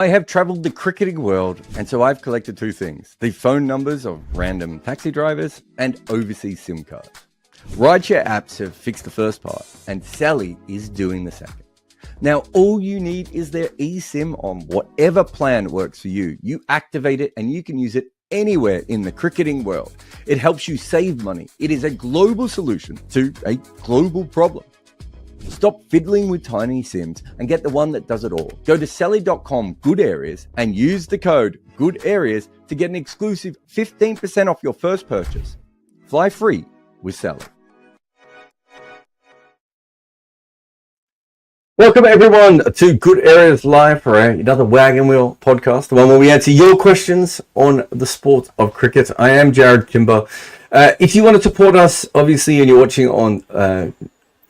I have traveled the cricketing world, and so I've collected two things: the phone numbers of random taxi drivers and overseas SIM cards. Rideshare apps have fixed the first part, and Sally is doing the second. Now, all you need is their eSIM on whatever plan works for you. You activate it, and you can use it anywhere in the cricketing world. It helps you save money. It is a global solution to a global problem. Stop fiddling with tiny SIMs and get the one that does it all. Go to Sally.com Good Areas and use the code Good Areas to get an exclusive 15% off your first purchase. Fly free with Sally. Welcome everyone to Good Areas Live for another Wagon Wheel podcast, the one where we answer your questions on the sport of cricket. I am Jarrod Kimber. If you want to support us, obviously, and you're watching on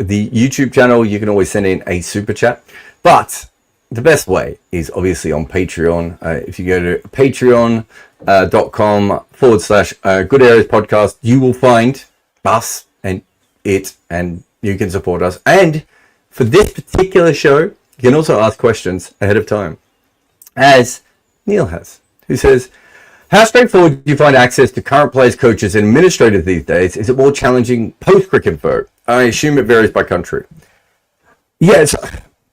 the YouTube channel, you can always send in a super chat, but the best way is obviously on Patreon. If you go to patreon.com/Good Areas Podcast, you will find us and it, and you can support us. And for this particular show, you can also ask questions ahead of time, as Neil has, who says, how straightforward do you find access to current players, coaches, and administrators these days? Is it more challenging post-cricket info? I assume it varies by country. Yes,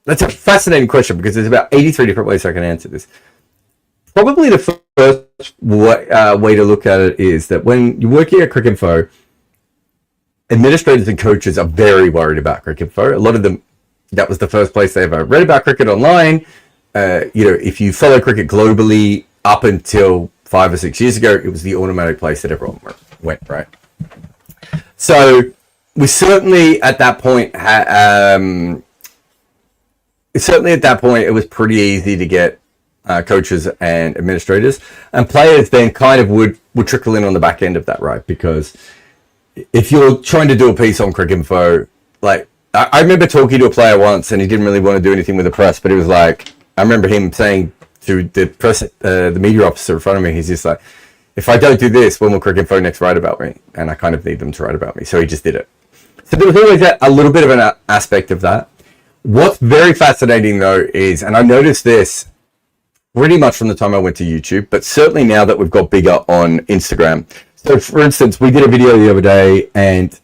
that's a fascinating question because there's about 83 different ways I can answer this. Probably the first way to look at it is that when you're working at Cricket Info, administrators and coaches are very worried about Cricket Info. A lot of them, that was the first place they ever read about cricket online. If you follow cricket globally up until 5 or 6 years ago, it was the automatic place that everyone went, right? So we certainly at that point it was pretty easy to get coaches and administrators, and players then kind of would trickle in on the back end of that, right? Because if you're trying to do a piece on Cricket Info, like I remember talking to a player once and he didn't really want to do anything with the press, but it was like, I remember him saying to the press, the media officer in front of me, he's just like, if I don't do this, when will Cricket Info next write about me? And I kind of need them to write about me. So he just did it. So there was always a little bit of an aspect of that. What's very fascinating though is, and I noticed this pretty much from the time I went to YouTube, but certainly now that we've got bigger on Instagram. So for instance, we did a video the other day, and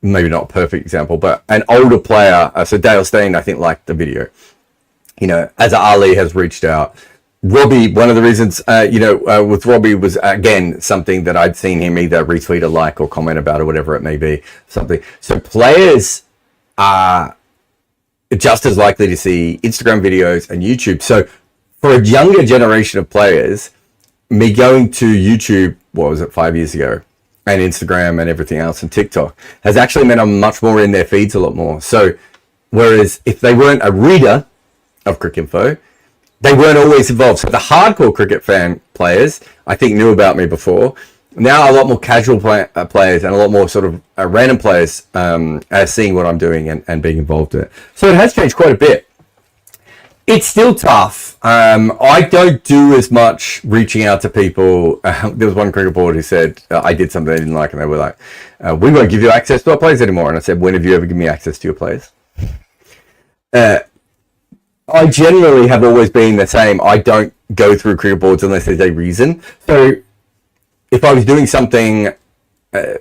maybe not a perfect example, but an older player, so Dale Steyn, I think, liked the video. As Ali has reached out. Robbie, one of the reasons, with Robbie was, again, something that I'd seen him either retweet or like or comment about or whatever it may be, something. So players are just as likely to see Instagram videos and YouTube. So for a younger generation of players, me going to YouTube, 5 years ago, and Instagram and everything else and TikTok has actually meant I'm much more in their feeds a lot more. So whereas if they weren't a reader of Cricket Info, they weren't always involved. So the hardcore cricket fan players, I think, knew about me before. Now a lot more casual players and a lot more sort of random players are seeing what I'm doing and being involved in it. So it has changed quite a bit. It's still tough. I don't do as much reaching out to people. There was one cricket board who said I did something they didn't like, and they were like, we won't give you access to our players anymore. And I said, when have you ever given me access to your players? I generally have always been the same. I don't go through cricket boards unless there's a reason. So if I was doing something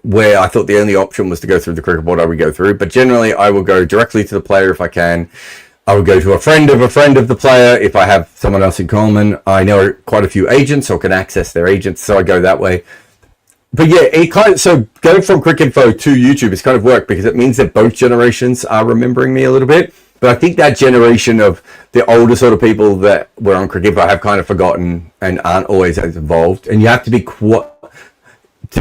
where I thought the only option was to go through the cricket board, I would go through. But generally, I will go directly to the player if I can. I would go to a friend of the player if I have someone else in common. I know quite a few agents or can access their agents, so I go that way. But yeah, so going from Cricket Info to YouTube has kind of worked because it means that both generations are remembering me a little bit. But I think that generation of the older sort of people that were on Cricket Info have kind of forgotten and aren't always as involved. And you have to be to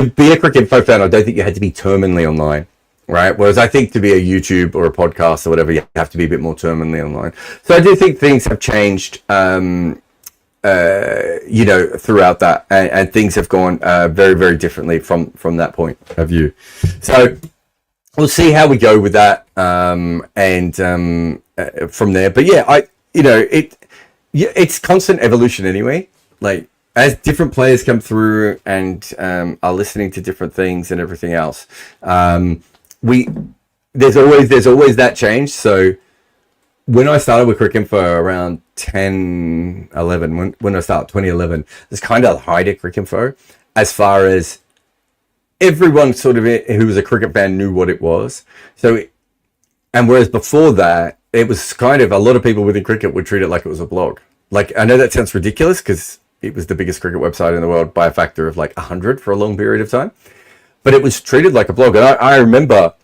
be a Cricket Info fan, I don't think you had to be terminally online, right? Whereas I think to be a YouTube or a podcast or whatever, you have to be a bit more terminally online. So I do think things have changed, throughout that, and things have gone very, very differently from that point of view. So we'll see how we go with that, and from there. But yeah, it's constant evolution anyway. Like as different players come through and are listening to different things and everything else, there's always that change. So when I started with Cricket Info around 10, 11, when I started 2011, it's kind of high to Cricket Info as far as everyone sort of who was a cricket fan knew what it was. So, and whereas before that, it was kind of a lot of people within cricket would treat it like it was a blog. Like, I know that sounds ridiculous because it was the biggest cricket website in the world by a factor of like 100 for a long period of time, but it was treated like a blog. And I remember,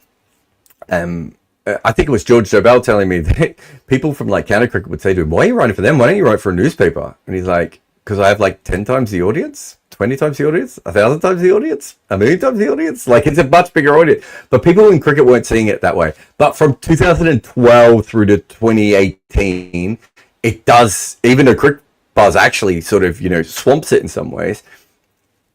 I think it was George Dobell telling me that people from like county cricket would say to him, "Why are you writing for them? Why don't you write for a newspaper?" And he's like, "Because I have like 10 times the audience, 20 times the audience, 1,000 times the audience, 1,000,000 times the audience. Like, it's a much bigger audience." But people in cricket weren't seeing it that way. But from 2012 through to 2018, it does, even though Cricket Buzz actually sort of, swamps it in some ways,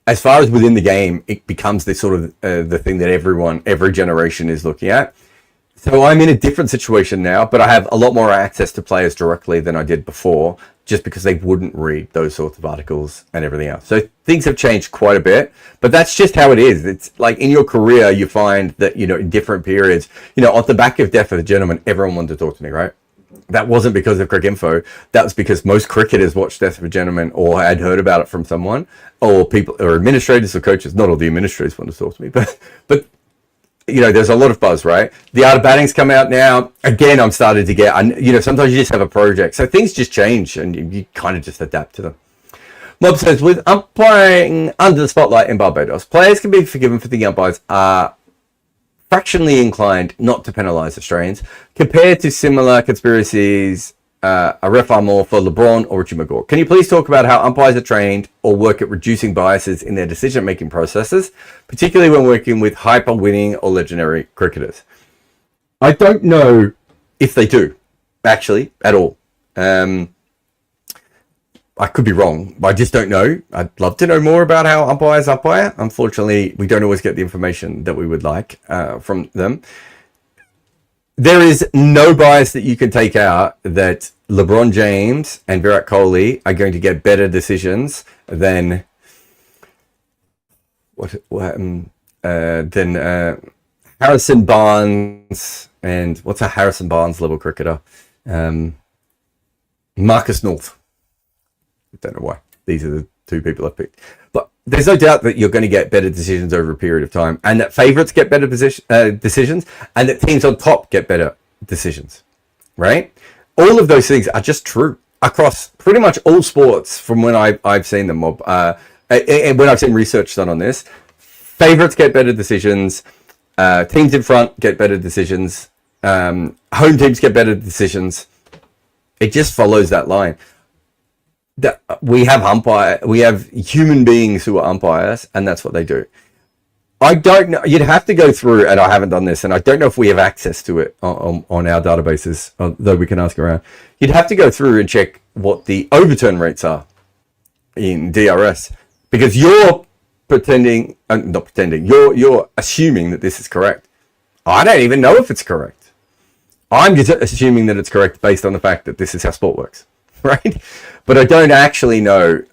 as far as within the game, it becomes this sort of the thing that every generation is looking at. So I'm in a different situation now, but I have a lot more access to players directly than I did before, just because they wouldn't read those sorts of articles and everything else. So things have changed quite a bit, but that's just how it is. It's like in your career, you find that, in different periods, off the back of Death of a Gentleman, everyone wanted to talk to me, right? That wasn't because of Cricket Info. That was because most cricketers watched Death of a Gentleman or had heard about it from someone, or people, or administrators or coaches. Not all the administrators want to talk to me, but there's a lot of buzz, right? The Art of Batting's come out now. Again, I'm starting to get, sometimes you just have a project. So things just change and you kind of just adapt to them. Mob says, with umpiring under the spotlight in Barbados, players can be forgiven for thinking umpires are fractionally inclined not to penalise Australians, compared to similar conspiracies, a ref more for LeBron or Richie McGaw. Can you please talk about how umpires are trained or work at reducing biases in their decision-making processes, particularly when working with hyper-winning or legendary cricketers? I don't know if they do, actually, at all. I could be wrong. I just don't know. I'd love to know more about how umpires umpire. Unfortunately, we don't always get the information that we would like from them. There is no bias that you can take out that LeBron James and Virat Kohli are going to get better decisions than Harrison Barnes and what's a Harrison Barnes level cricketer? Marcus North. I don't know why. These are the two people I've picked. But there's no doubt that you're going to get better decisions over a period of time, and that favourites get better decisions, and that teams on top get better decisions, right? All of those things are just true across pretty much all sports from when I've seen them. When I've seen research done on this, favourites get better decisions, teams in front get better decisions, home teams get better decisions. It just follows that line. That we have human beings who are umpires, and that's what they do. I don't know. You'd have to go through, and I haven't done this, and I don't know if we have access to it on our databases, though we can ask around. You'd have to go through and check what the overturn rates are in DRS, because you're you're assuming that this is correct. I don't even know if it's correct. I'm just assuming that it's correct based on the fact that this is how sport works. Right, but I don't actually know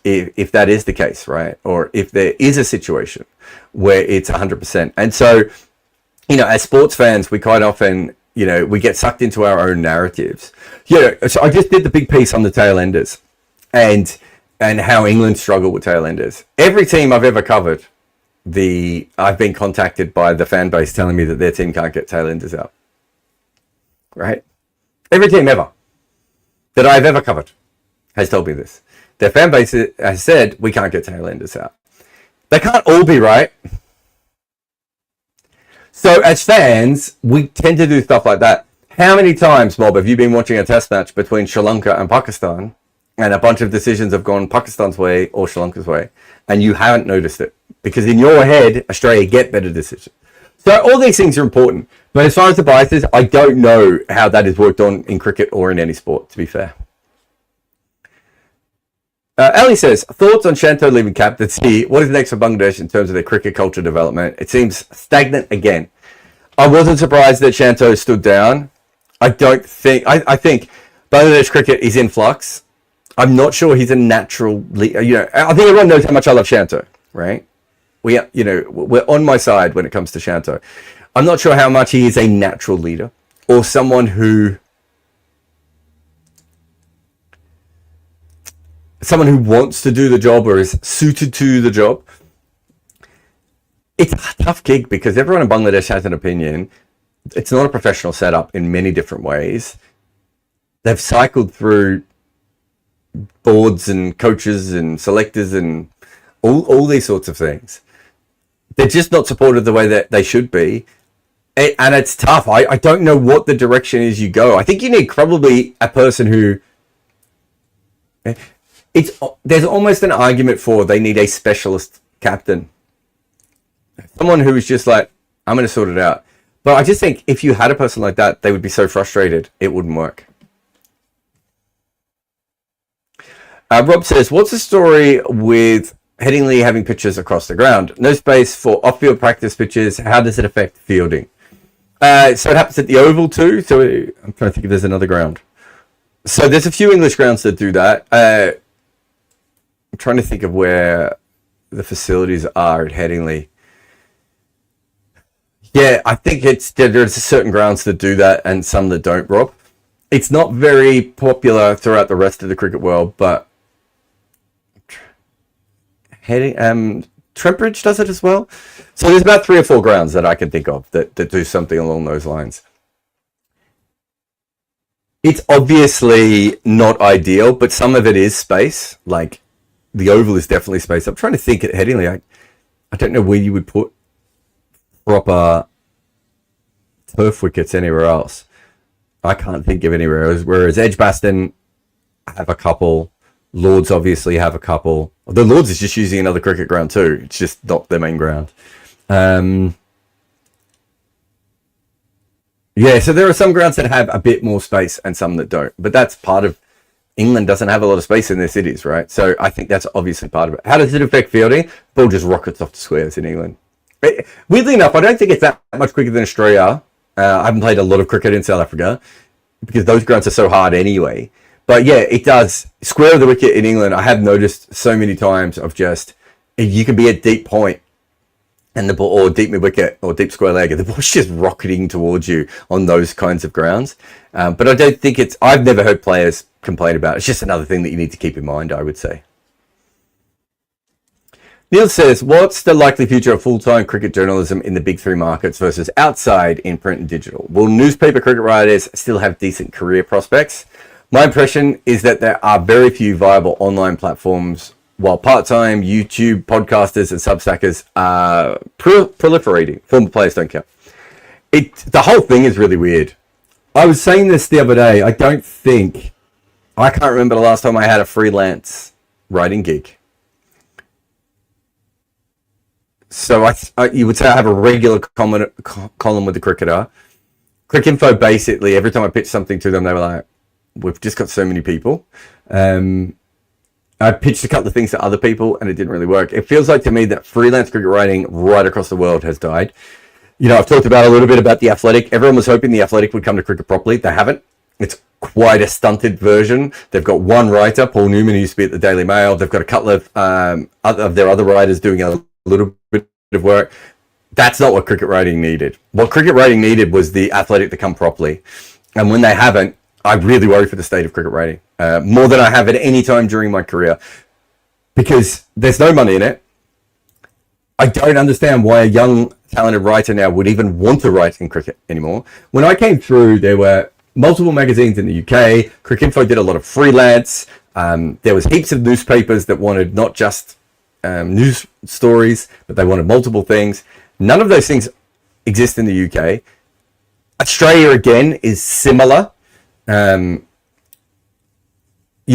if that is the case, right, or if there is a situation where it's 100%. And so, as sports fans, we quite often, we get sucked into our own narratives. So I just did the big piece on the tail enders and how England struggle with tail enders. Every team I've ever covered, I've been contacted by the fan base telling me that their team can't get tail enders out. Right, every team ever that I've ever covered has told me this. Their fan base has said, we can't get tail enders out. They can't all be right. So as fans, we tend to do stuff like that. How many times, Bob, have you been watching a test match between Sri Lanka and Pakistan, and a bunch of decisions have gone Pakistan's way or Sri Lanka's way, and you haven't noticed it? Because in your head, Australia get better decisions. So all these things are important. But as far as the biases, I don't know how that is worked on in cricket or in any sport, to be fair. Ali says, thoughts on Shanto leaving captaincy? What is next for Bangladesh in terms of their cricket culture development? It seems stagnant again. I wasn't surprised that Shanto stood down. I think Bangladesh cricket is in flux. I'm not sure he's a natural leader. I think everyone knows how much I love Shanto, right? We're on my side when it comes to Shanto. I'm not sure how much he is a natural leader or someone who someone who wants to do the job or is suited to the job, it's a tough gig because everyone in Bangladesh has an opinion. It's not a professional setup in many different ways. They've cycled through boards and coaches and selectors and all these sorts of things. They're just not supported the way that they should be. And it's tough. I don't know what the direction is you go. I think you need probably a person who... There's almost an argument for they need a specialist captain. Someone who is just like, I'm going to sort it out. But I just think if you had a person like that, they would be so frustrated, it wouldn't work. Rob says, what's the story with Headingley having pitches across the ground? No space for off-field practice pitches. How does it affect fielding? So it happens at the Oval too. So I'm trying to think if there's another ground. So there's a few English grounds that do that. I'm trying to think of where the facilities are at Headingley. Yeah, I think there's certain grounds that do that and some that don't, Rob. It's not very popular throughout the rest of the cricket world, but Trentbridge does it as well. So there's about 3 or 4 grounds that I can think of that do something along those lines. It's obviously not ideal, but some of it is space. Like the Oval is definitely space. I'm trying to think at Headingley. I don't know where you would put proper turf wickets anywhere else. I can't think of anywhere else. Whereas Edgbaston have a couple. Lords obviously have a couple. The Lords is just using another cricket ground too. It's just not their main ground. Yeah, so there are some grounds that have a bit more space and some that don't. But that's part of... England doesn't have a lot of space in their cities, right? So I think that's obviously part of it. How does it affect fielding? Ball just rockets off the squares in England. Weirdly enough, I don't think it's that much quicker than Australia. I haven't played a lot of cricket in South Africa because those grounds are so hard anyway. But yeah, it does. Square of the wicket in England, I have noticed so many times of just, you can be at deep point and the ball, or deep mid wicket or deep square leg, and the ball's just rocketing towards you on those kinds of grounds. But I don't think I've never heard players complain about it. It's just another thing that you need to keep in mind, I would say. Neil says, what's the likely future of full-time cricket journalism in the big 3 markets versus outside in print and digital? Will newspaper cricket writers still have decent career prospects? My impression is that there are very few viable online platforms, while part-time YouTube podcasters and Substackers are proliferating. Former players don't count. The whole thing is really weird. I was saying this the other day. I can't remember the last time I had a freelance writing gig. So you would say I have a regular column with the Cricketer. Cricinfo, basically, every time I pitched something to them, they were like, we've just got so many people. I pitched a couple of things to other people and it didn't really work. It feels like to me that freelance cricket writing right across the world has died. You know, I've talked about a little bit about The Athletic. Everyone was hoping The Athletic would come to cricket properly. They haven't. It's quite a stunted version. They've got one writer, Paul Newman, who used to be at the Daily Mail. They've got a couple of their other writers doing a little bit of work. That's not what cricket writing needed. What cricket writing needed was The Athletic to come properly. And when they haven't, I really worry for the state of cricket writing, more than I have at any time during my career, because there's no money in it. I don't understand why a young, talented writer now would even want to write in cricket anymore. When I came through, there were multiple magazines in the UK. Cricinfo did a lot of freelance. There was heaps of newspapers that wanted not just news stories, but they wanted multiple things. None of those things exist in the UK. Australia, again, is similar. You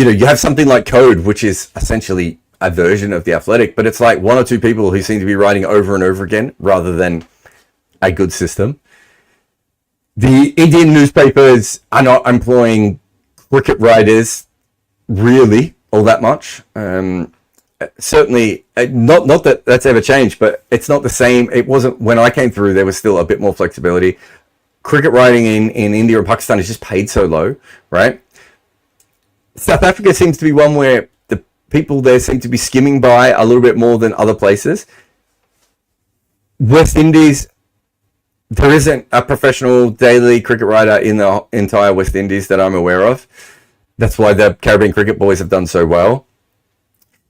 know, you have something like Code, which is essentially a version of The Athletic, but it's like 1 or 2 people who seem to be writing over and over again rather than a good system. The Indian newspapers are not employing cricket writers really all that much. Certainly, not that that's ever changed, but it's not the same. It wasn't when I came through. There was still a bit more flexibility. Cricket writing in India and Pakistan is just paid so low, right? South Africa seems to be one where the people there seem to be skimming by a little bit more than other places. West Indies, there isn't a professional daily cricket writer in the entire West Indies that I'm aware of. That's why the Caribbean Cricket Boys have done so well.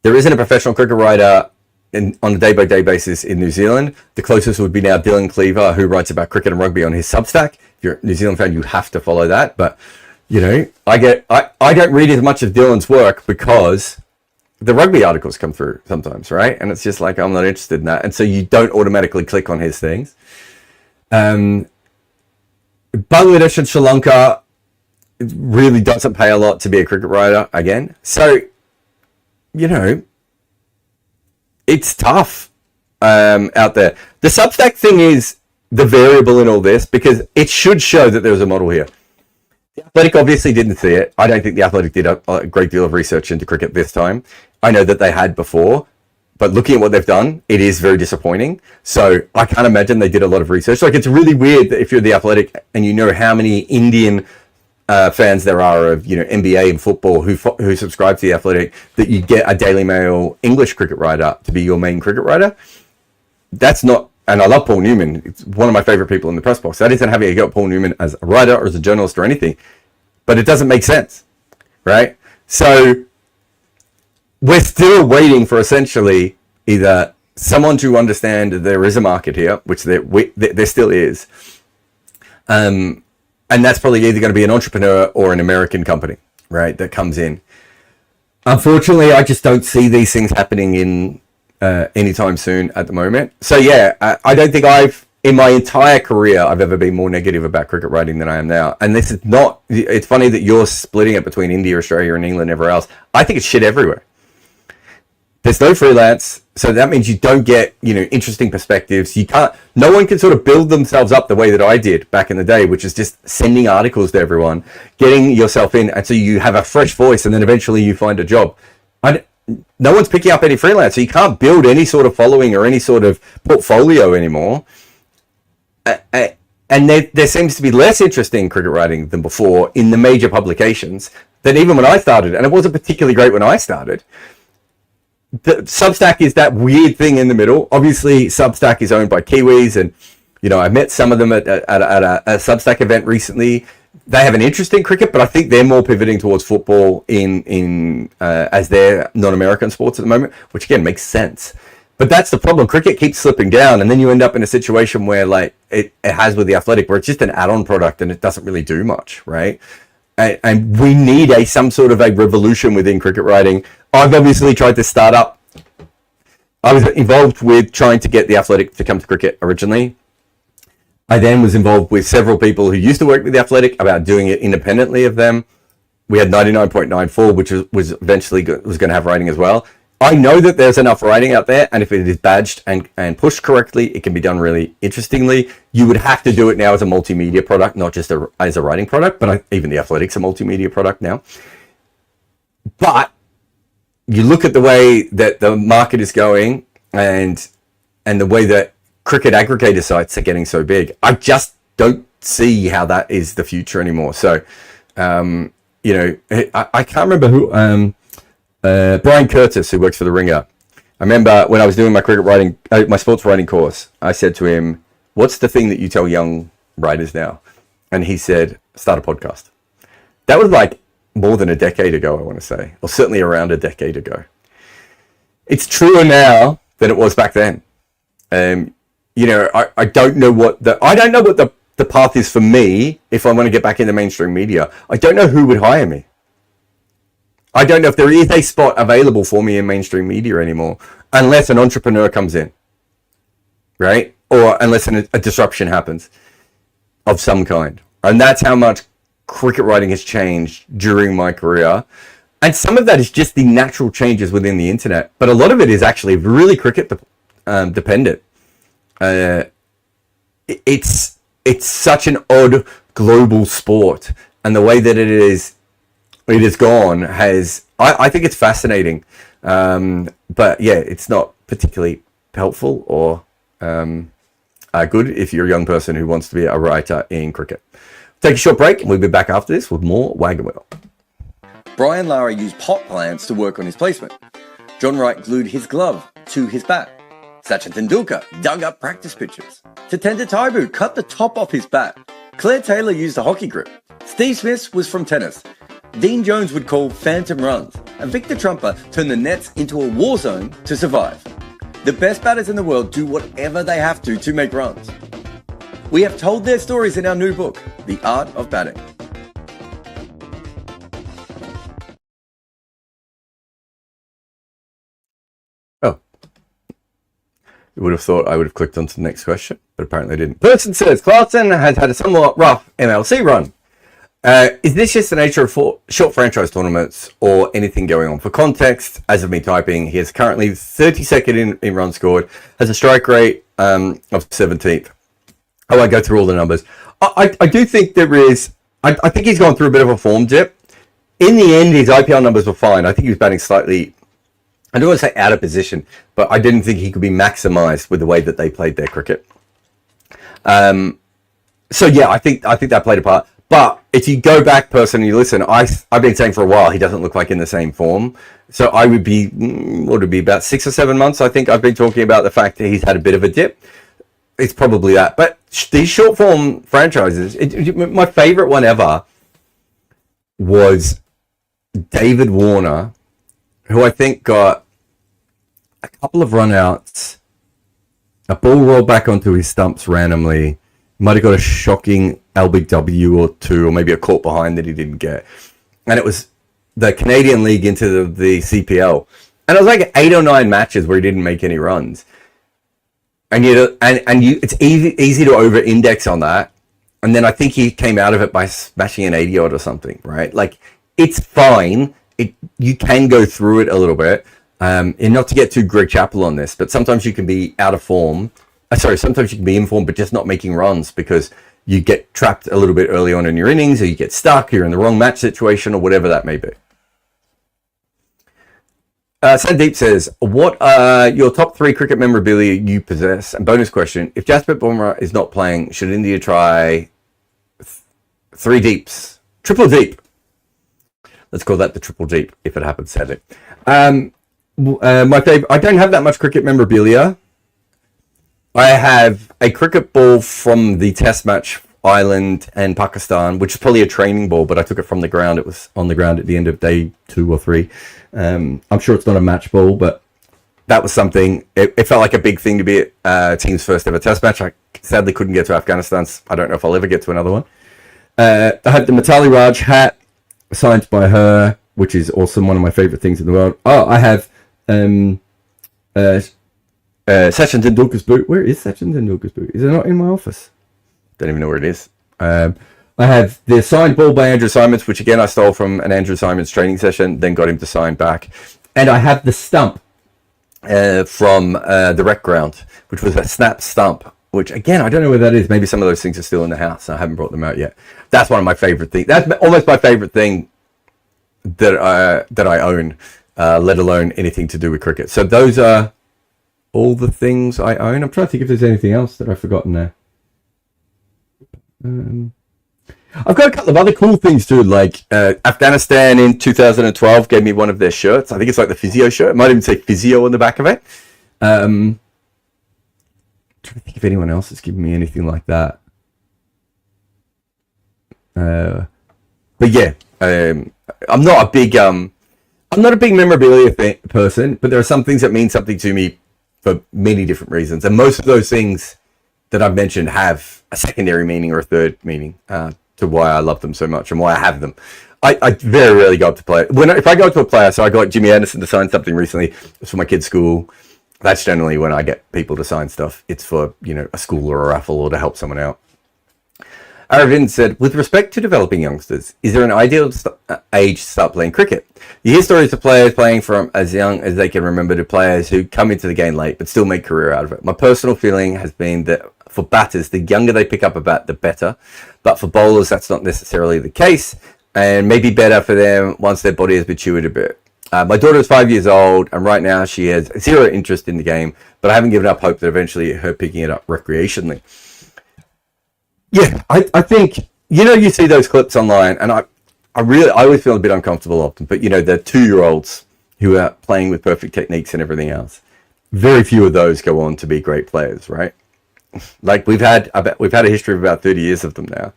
There isn't a professional cricket writer on a day-by-day basis in New Zealand. The closest would be now Dylan Cleaver, who writes about cricket and rugby on his Substack. If you're a New Zealand fan, you have to follow that. But, you know, I don't read as much of Dylan's work because the rugby articles come through sometimes, right? And it's just like, I'm not interested in that. And so you don't automatically click on his things. Bangladesh and Sri Lanka, it really doesn't pay a lot to be a cricket writer again. So, you know, it's tough out there. The Substack thing is the variable in all this because it should show that there's a model here. The Athletic obviously didn't see it. I don't think the Athletic did a great deal of research into cricket this time. I know that they had before, but looking at what they've done, it is very disappointing. So I can't imagine they did a lot of research. Like, it's really weird that if you're the Athletic and you know how many Indian fans there are of, you know, NBA and football who subscribe to the Athletic, that you get a Daily Mail English cricket writer to be your main cricket writer. That's not, and I love Paul Newman. It's one of my favorite people in the press box. That isn't having a go at Paul Newman as a writer or as a journalist or anything, but it doesn't make sense, right? So we're still waiting for essentially either someone to understand that there is a market here, which there still is, and that's probably either going to be an entrepreneur or an American company, right, that comes in. Unfortunately, I just don't see these things happening in anytime soon at the moment. So yeah, I don't think in my entire career, I've ever been more negative about cricket writing than I am now. And this is not, it's funny that you're splitting it between India, Australia, and England, and everywhere else. I think it's shit everywhere. There's no freelance, so that means you don't get, you know, interesting perspectives. No one can sort of build themselves up the way that I did back in the day, which is just sending articles to everyone, getting yourself in until you have a fresh voice, and then eventually you find a job. No one's picking up any freelance, so you can't build any sort of following or any sort of portfolio anymore. And there seems to be less interest in cricket writing than before in the major publications than even when I started, and it wasn't particularly great when I started. The Substack is that weird thing in the middle. Obviously, Substack is owned by Kiwis, and you know, I met some of them at a Substack event recently. They have an interest in cricket, but I think they're more pivoting towards football as their non-American sports at the moment, which again makes sense. But that's the problem. Cricket keeps slipping down, and then you end up in a situation where, like it has with the Athletic, where it's just an add-on product and it doesn't really do much, right? And we need some sort of a revolution within cricket writing. I've obviously tried to start up. I was involved with trying to get the Athletic to come to cricket originally. I then was involved with several people who used to work with the Athletic about doing it independently of them. We had 99.94, which was eventually was going to have writing as well. I know that there's enough writing out there, and if it is badged and pushed correctly, it can be done really interestingly. You would have to do it now as a multimedia product, not just as a writing product, but even the Athletic's a multimedia product now. But you look at the way that the market is going and the way that cricket aggregator sites are getting so big, I just don't see how that is the future anymore. So, you know, I can't remember who... Brian Curtis, who works for The Ringer. I remember when I was doing my cricket writing, my sports writing course, I said to him, "What's the thing that you tell young writers now?" And he said, "Start a podcast." That was like more than a decade ago, I want to say, or certainly around a decade ago. It's truer now than it was back then. You know, I don't know what the path is for me if I want to get back into mainstream media. I don't know who would hire me. I don't know if there is a spot available for me in mainstream media anymore, unless an entrepreneur comes in, right? Or unless a disruption happens of some kind. And that's how much cricket writing has changed during my career. And some of that is just the natural changes within the internet, but a lot of it is actually really cricket dependent. It's such an odd global sport, and the way that it is gone I think it's fascinating, but yeah, it's not particularly helpful or good if you're a young person who wants to be a writer in cricket. Take a short break and we'll be back after this with more Wagon Wheel. Brian Lara used pot plants to work on his placement. John Wright glued his glove to his bat. Sachin Tendulkar dug up practice pitches. Tatenda Taibu cut the top off his bat. Claire Taylor used a hockey grip. Steve Smith was from tennis. Dean Jones would call phantom runs. and Victor Trumper turned the nets into a war zone to survive. The best batters in the world do whatever they have to make runs. We have told their stories in our new book, The Art of Batting. Oh. You would have thought I would have clicked on to the next question, but apparently I didn't. Person says, Clarkson has had a somewhat rough MLC run. Is this just the nature of short franchise tournaments or anything going on? For context, as of me typing, he is currently 32nd in runs scored, has a strike rate of 17th. I won't go through all the numbers. I do think there is, I think he's gone through a bit of a form dip. In the end, his IPL numbers were fine. I think he was batting slightly, I don't want to say out of position, but I didn't think he could be maximized with the way that they played their cricket. So yeah, I think that played a part. But if you go back, person, and you listen, I've been saying for a while he doesn't look like in the same form. So I would be, what would it be, about 6 or 7 months? I think I've been talking about the fact that he's had a bit of a dip. It's probably that. But these short form franchises, my favorite one ever was David Warner, who I think got a couple of run outs, a ball rolled back onto his stumps randomly, might have got a shocking LBW or two, or maybe a caught behind that he didn't get. And it was the Canadian League into the CPL. And it was like 8 or 9 matches where he didn't make any runs. And it's easy to over-index on that. And then I think he came out of it by smashing an 80 odd or something, right? Like, it's fine. You can go through it a little bit. And not to get too Greg Chappell on this, but sometimes you can be out of form. Sometimes you can be in form, but just not making runs because you get trapped a little bit early on in your innings, or you get stuck, you're in the wrong match situation, or whatever that may be. Sandeep says, what are your top 3 cricket memorabilia you possess? And bonus question, if Jasprit Bumrah is not playing, should India try 3 deeps? Triple deep. Let's call that the triple deep, if it happens, sadly. My favorite, I don't have that much cricket memorabilia. I have a cricket ball from the test match Ireland and Pakistan, which is probably a training ball, but I took it from the ground. It was on the ground at the end of day 2 or 3. I'm sure it's not a match ball, but that was something. It felt like a big thing to be at team's first ever test match. I sadly couldn't get to Afghanistan. I don't know if I'll ever get to another one. I had the Mitali Raj hat signed by her, which is awesome. One of my favorite things in the world. Oh, I have Sachin Tendulkar's boot. Where is Sachin Tendulkar's boot? Is it not in my office? Don't even know where it is. I have the signed ball by Andrew Simons, which again I stole from an Andrew Simons training session, then got him to sign back. And I have the stump from the rec ground, which was a snap stump, which again, I don't know where that is. Maybe some of those things are still in the house. I haven't brought them out yet. That's one of my favorite things. That's almost my favorite thing that I own, let alone anything to do with cricket. So those are all the things I own. I'm trying to think if there's anything else that I've forgotten there. I've got a couple of other cool things too, like Afghanistan in 2012 gave me one of their shirts. I think it's like the physio shirt. It might even say physio on the back of it. I'm trying to think if anyone else has given me anything like that. But yeah, I'm not a big memorabilia person, but there are some things that mean something to me for many different reasons, and most of those things that I've mentioned have a secondary meaning or a third meaning to why I love them so much and why I have them. I very rarely go up to play. If I go up to a player, so I got Jimmy Anderson to sign something recently. It's for my kid's school. That's generally when I get people to sign stuff. It's for, a school or a raffle or to help someone out. Aravind said, with respect to developing youngsters, is there an ideal age to start playing cricket? You hear stories of players playing from as young as they can remember to players who come into the game late but still make a career out of it. My personal feeling has been that for batters, the younger they pick up a bat, the better. But for bowlers, that's not necessarily the case, and maybe better for them once their body has matured a bit. My daughter is 5 years old, and right now she has zero interest in the game, but I haven't given up hope that eventually her picking it up recreationally. Yeah, I think, you see those clips online, and I always feel a bit uncomfortable of them, but the 2-year-olds who are playing with perfect techniques and everything else, very few of those go on to be great players, right? Like we've had a history of about 30 years of them now.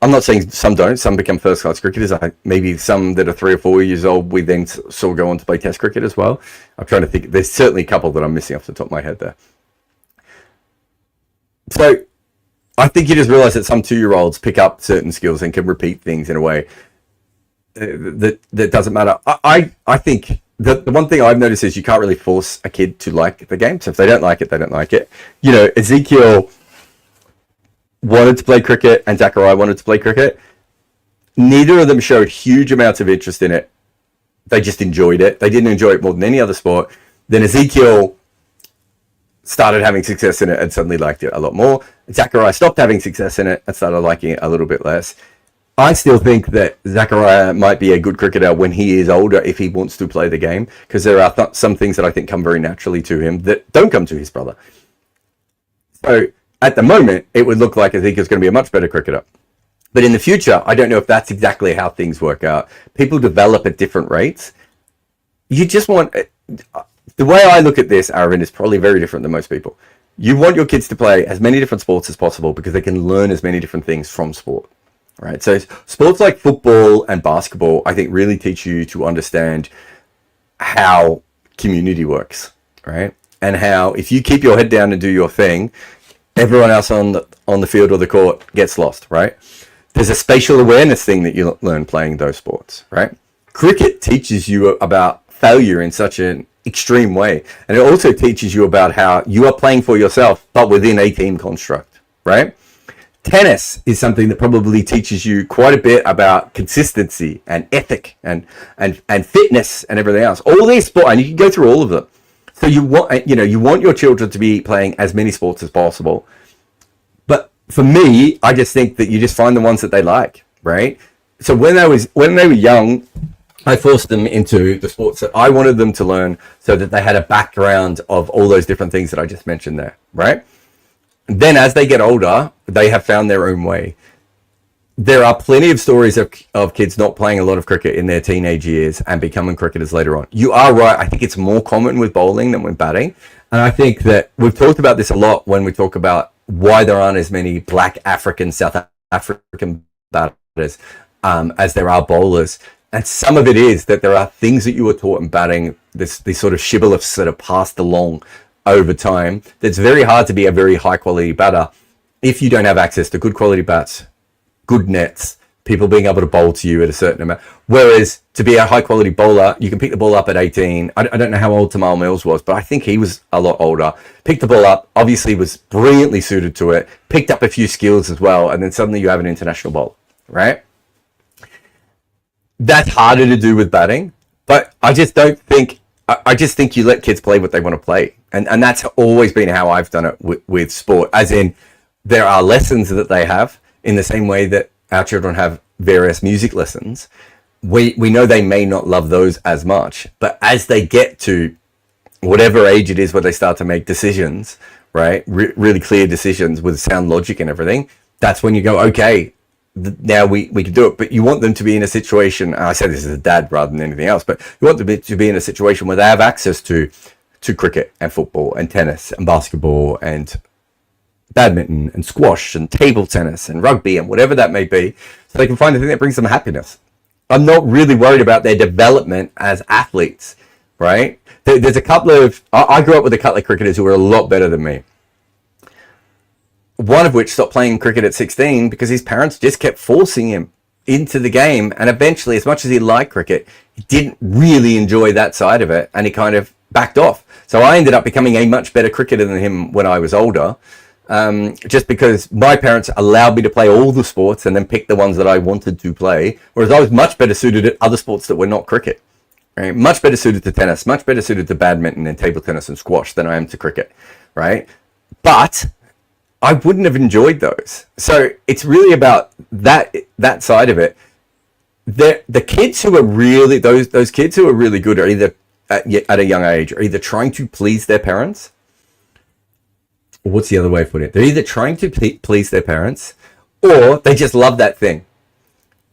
I'm not saying some don't. Some become first-class cricketers. Maybe some that are 3 or 4 years old, we then sort of go on to play Test cricket as well. I'm trying to think. There's certainly a couple that I'm missing off the top of my head there. So I think you just realize that some 2-year-olds pick up certain skills and can repeat things in a way that doesn't matter. I think the one thing I've noticed is you can't really force a kid to like the game. So if they don't like it, they don't like it. You know, Ezekiel wanted to play cricket and Zachariah wanted to play cricket. Neither of them showed huge amounts of interest in it. They just enjoyed it. They didn't enjoy it more than any other sport. Then Ezekiel started having success in it and suddenly liked it a lot more. Zachariah stopped having success in it and started liking it a little bit less. I still think that Zachariah might be a good cricketer when he is older if he wants to play the game, because there are some things that I think come very naturally to him that don't come to his brother. So at the moment, it would look like Ezekiel's going to be a much better cricketer. But in the future, I don't know if that's exactly how things work out. People develop at different rates. You just want... The way I look at this, Aravind, is probably very different than most people. You want your kids to play as many different sports as possible because they can learn as many different things from sport. Right? So sports like football and basketball, I think, really teach you to understand how community works, right? And how if you keep your head down and do your thing, everyone else on the field or the court gets lost, right? There's a spatial awareness thing that you learn playing those sports, right? Cricket teaches you about failure in such an extreme way. And it also teaches you about how you are playing for yourself, but within a team construct, right? Tennis is something that probably teaches you quite a bit about consistency and ethic and fitness and everything else. All these sports, and you can go through all of them. So you want your children to be playing as many sports as possible. But for me, I just think that you just find the ones that they like, right? So when they were young, I forced them into the sports that I wanted them to learn so that they had a background of all those different things that I just mentioned there, right? Then as they get older, they have found their own way. There are plenty of stories of kids not playing a lot of cricket in their teenage years and becoming cricketers later on. You are right. I think it's more common with bowling than with batting. And I think that we've talked about this a lot when we talk about why there aren't as many Black African, South African batters as there are bowlers. And some of it is that there are things that you were taught in batting, these sort of shibboleths that are passed along over time. That's very hard to be a very high quality batter if you don't have access to good quality bats, good nets, people being able to bowl to you at a certain amount. Whereas to be a high quality bowler, you can pick the ball up at 18. I don't know how old Tamal Mills was, but I think he was a lot older. Picked the ball up, obviously was brilliantly suited to it, picked up a few skills as well, and then suddenly you have an international bowler, right? That's harder to do with batting, but I just think you let kids play what they want to play. And that's always been how I've done it with sport, as in there are lessons that they have in the same way that our children have various music lessons. We know they may not love those as much, but as they get to whatever age it is where they start to make decisions, right? Really clear decisions with sound logic and everything. That's when you go, okay, now we can do it. But you want them to be in a situation, and I say this as a dad rather than anything else, but you want them to be in a situation where they have access to cricket and football and tennis and basketball and badminton and squash and table tennis and rugby and whatever that may be, so they can find the thing that brings them happiness. I'm not really worried about their development as athletes, right? There's a couple of... I grew up with a couple of cricketers who were a lot better than me. One of which stopped playing cricket at 16 because his parents just kept forcing him into the game. And eventually, as much as he liked cricket, he didn't really enjoy that side of it. And he kind of backed off. So I ended up becoming a much better cricketer than him when I was older. Just because my parents allowed me to play all the sports and then pick the ones that I wanted to play. Whereas I was much better suited at other sports that were not cricket. Right? Much better suited to tennis, much better suited to badminton and table tennis and squash than I am to cricket. Right? But I wouldn't have enjoyed those. So it's really about that side of it. The kids who are really, those kids who are really good are either at a young age are either trying to please their parents, or what's the other way of putting it? They're either trying to please their parents, or they just love that thing.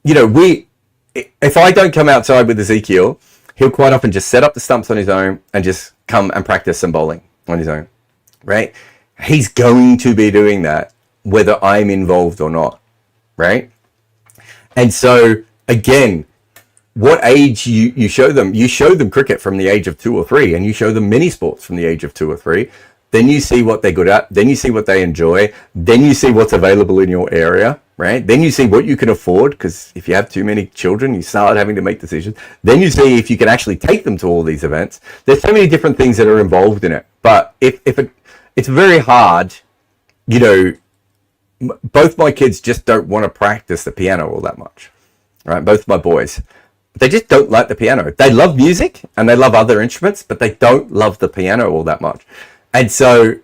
You know, if I don't come outside with Ezekiel, he'll quite often just set up the stumps on his own and just come and practice some bowling on his own, right? He's going to be doing that whether I'm involved or not, right? And so again, what age you show them cricket from the age of 2 or 3, and you show them mini sports from the age of 2 or 3. Then you see what they're good at. Then you see what they enjoy. Then you see what's available in your area, right? Then you see what you can afford, because if you have too many children, you start having to make decisions. Then you see if you can actually take them to all these events. There's so many different things that are involved in it. But it's very hard, both my kids just don't want to practice the piano all that much, right? Both my boys. They just don't like the piano. They love music and they love other instruments, but they don't love the piano all that much. And so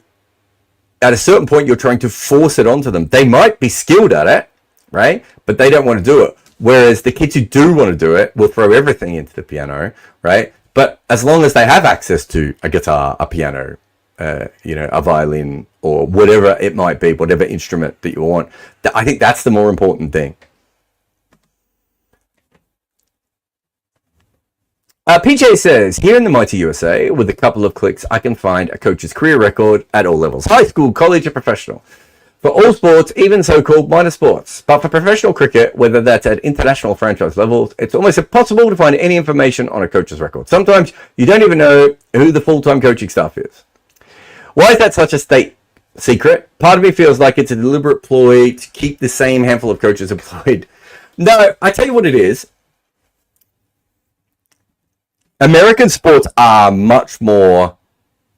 at a certain point, you're trying to force it onto them. They might be skilled at it, right? But they don't want to do it. Whereas the kids who do want to do it will throw everything into the piano, right? But as long as they have access to a guitar, a piano, a violin, or whatever it might be, whatever instrument that you want, I think that's the more important thing. PJ says, here in the mighty USA, with a couple of clicks, I can find a coach's career record at all levels, high school, college, or professional. For all sports, even so-called minor sports. But for professional cricket, whether that's at international franchise levels, it's almost impossible to find any information on a coach's record. Sometimes you don't even know who the full-time coaching staff is. Why is that such a state secret? Part of me feels like it's a deliberate ploy to keep the same handful of coaches employed. No, I tell you what it is. American sports are much more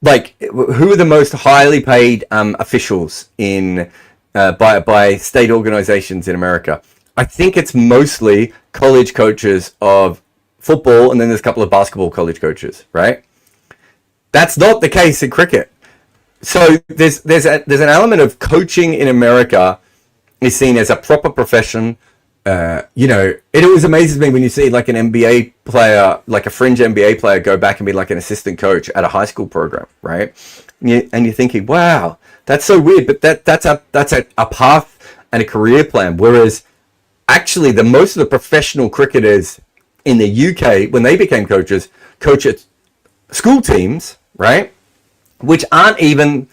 like, who are the most highly paid officials in by state organizations in America? I think it's mostly college coaches of football, and then there's a couple of basketball college coaches, right? That's not the case in cricket. So there's an element of coaching in America is seen as a proper profession. It always amazes me when you see like an NBA player, like a fringe NBA player, go back and be like an assistant coach at a high school program, right? And you're thinking, wow, that's so weird, but that's a path and a career plan. Whereas actually most of the professional cricketers in the UK, when they became coaches, coach at school teams, right? Which aren't even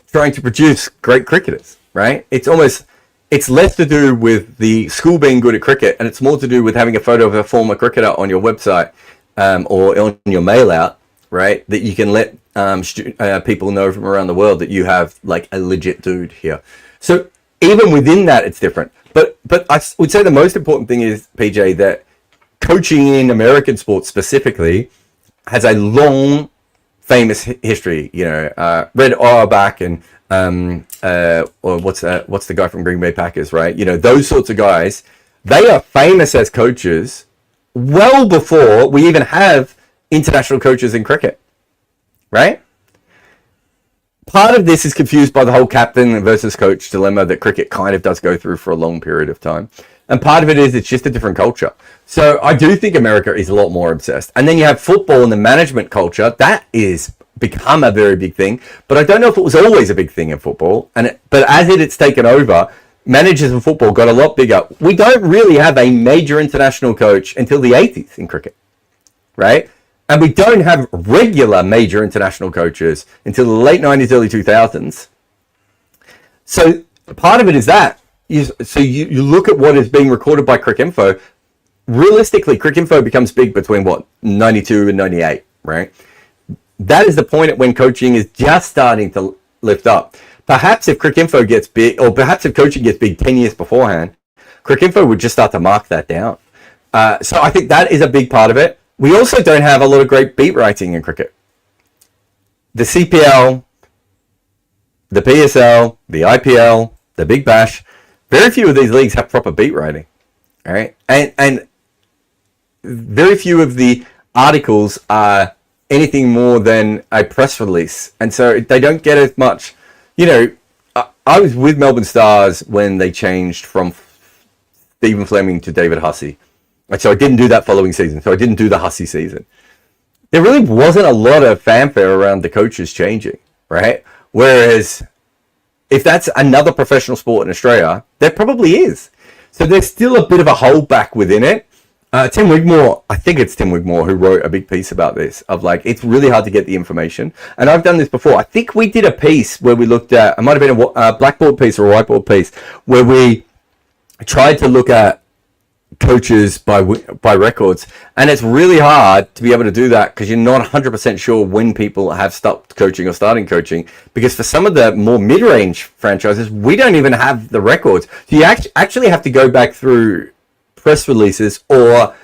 trying to produce great cricketers, right? It's less to do with the school being good at cricket, and it's more to do with having a photo of a former cricketer on your website or on your mail out, right? That you can let people know from around the world that you have like a legit dude here. So even within that, it's different. But I would say the most important thing is, PJ, that coaching in American sports specifically has a long, famous history. Red Auerbach and or what's the guy from Green Bay Packers, right? Those sorts of guys, they are famous as coaches well before we even have international coaches in cricket, right? Part of this is confused by the whole captain versus coach dilemma that cricket kind of does go through for a long period of time. And part of it is it's just a different culture. So I do think America is a lot more obsessed. And then you have football and the management culture. That is become a very big thing. But I don't know if it was always a big thing in football. But as it's taken over, managers in football got a lot bigger. We don't really have a major international coach until the 80s in cricket, right? And we don't have regular major international coaches until the late 90s, early 2000s. So part of it is that. You look at what is being recorded by Cricinfo. Realistically, Cricinfo becomes big between 92 and 98, right? That is the point at when coaching is just starting to lift up. Perhaps if Cricinfo gets big, or perhaps if coaching gets big 10 years beforehand, Cricinfo would just start to mark that down. So I think that is a big part of it. We also don't have a lot of great beat writing in cricket. The CPL, the PSL, the IPL, the Big Bash, very few of these leagues have proper beat writing, all right? And very few of the articles are anything more than a press release. And so they don't get as much. I was with Melbourne Stars when they changed from Stephen Fleming to David Hussey. And so I didn't do that following season. So I didn't do the Hussey season. There really wasn't a lot of fanfare around the coaches changing, right? Whereas if that's another professional sport in Australia, there probably is. So there's still a bit of a holdback within it. Tim Wigmore, I think it's Tim Wigmore who wrote a big piece about this, of like, it's really hard to get the information. And I've done this before. I think we did a piece where we looked at, it might have been a blackboard piece or a whiteboard piece, where we tried to look at coaches by records, and it's really hard to be able to do that because you're not 100% sure when people have stopped coaching or starting coaching, because for some of the more mid-range franchises we don't even have the records, so you actually have to go back through press releases or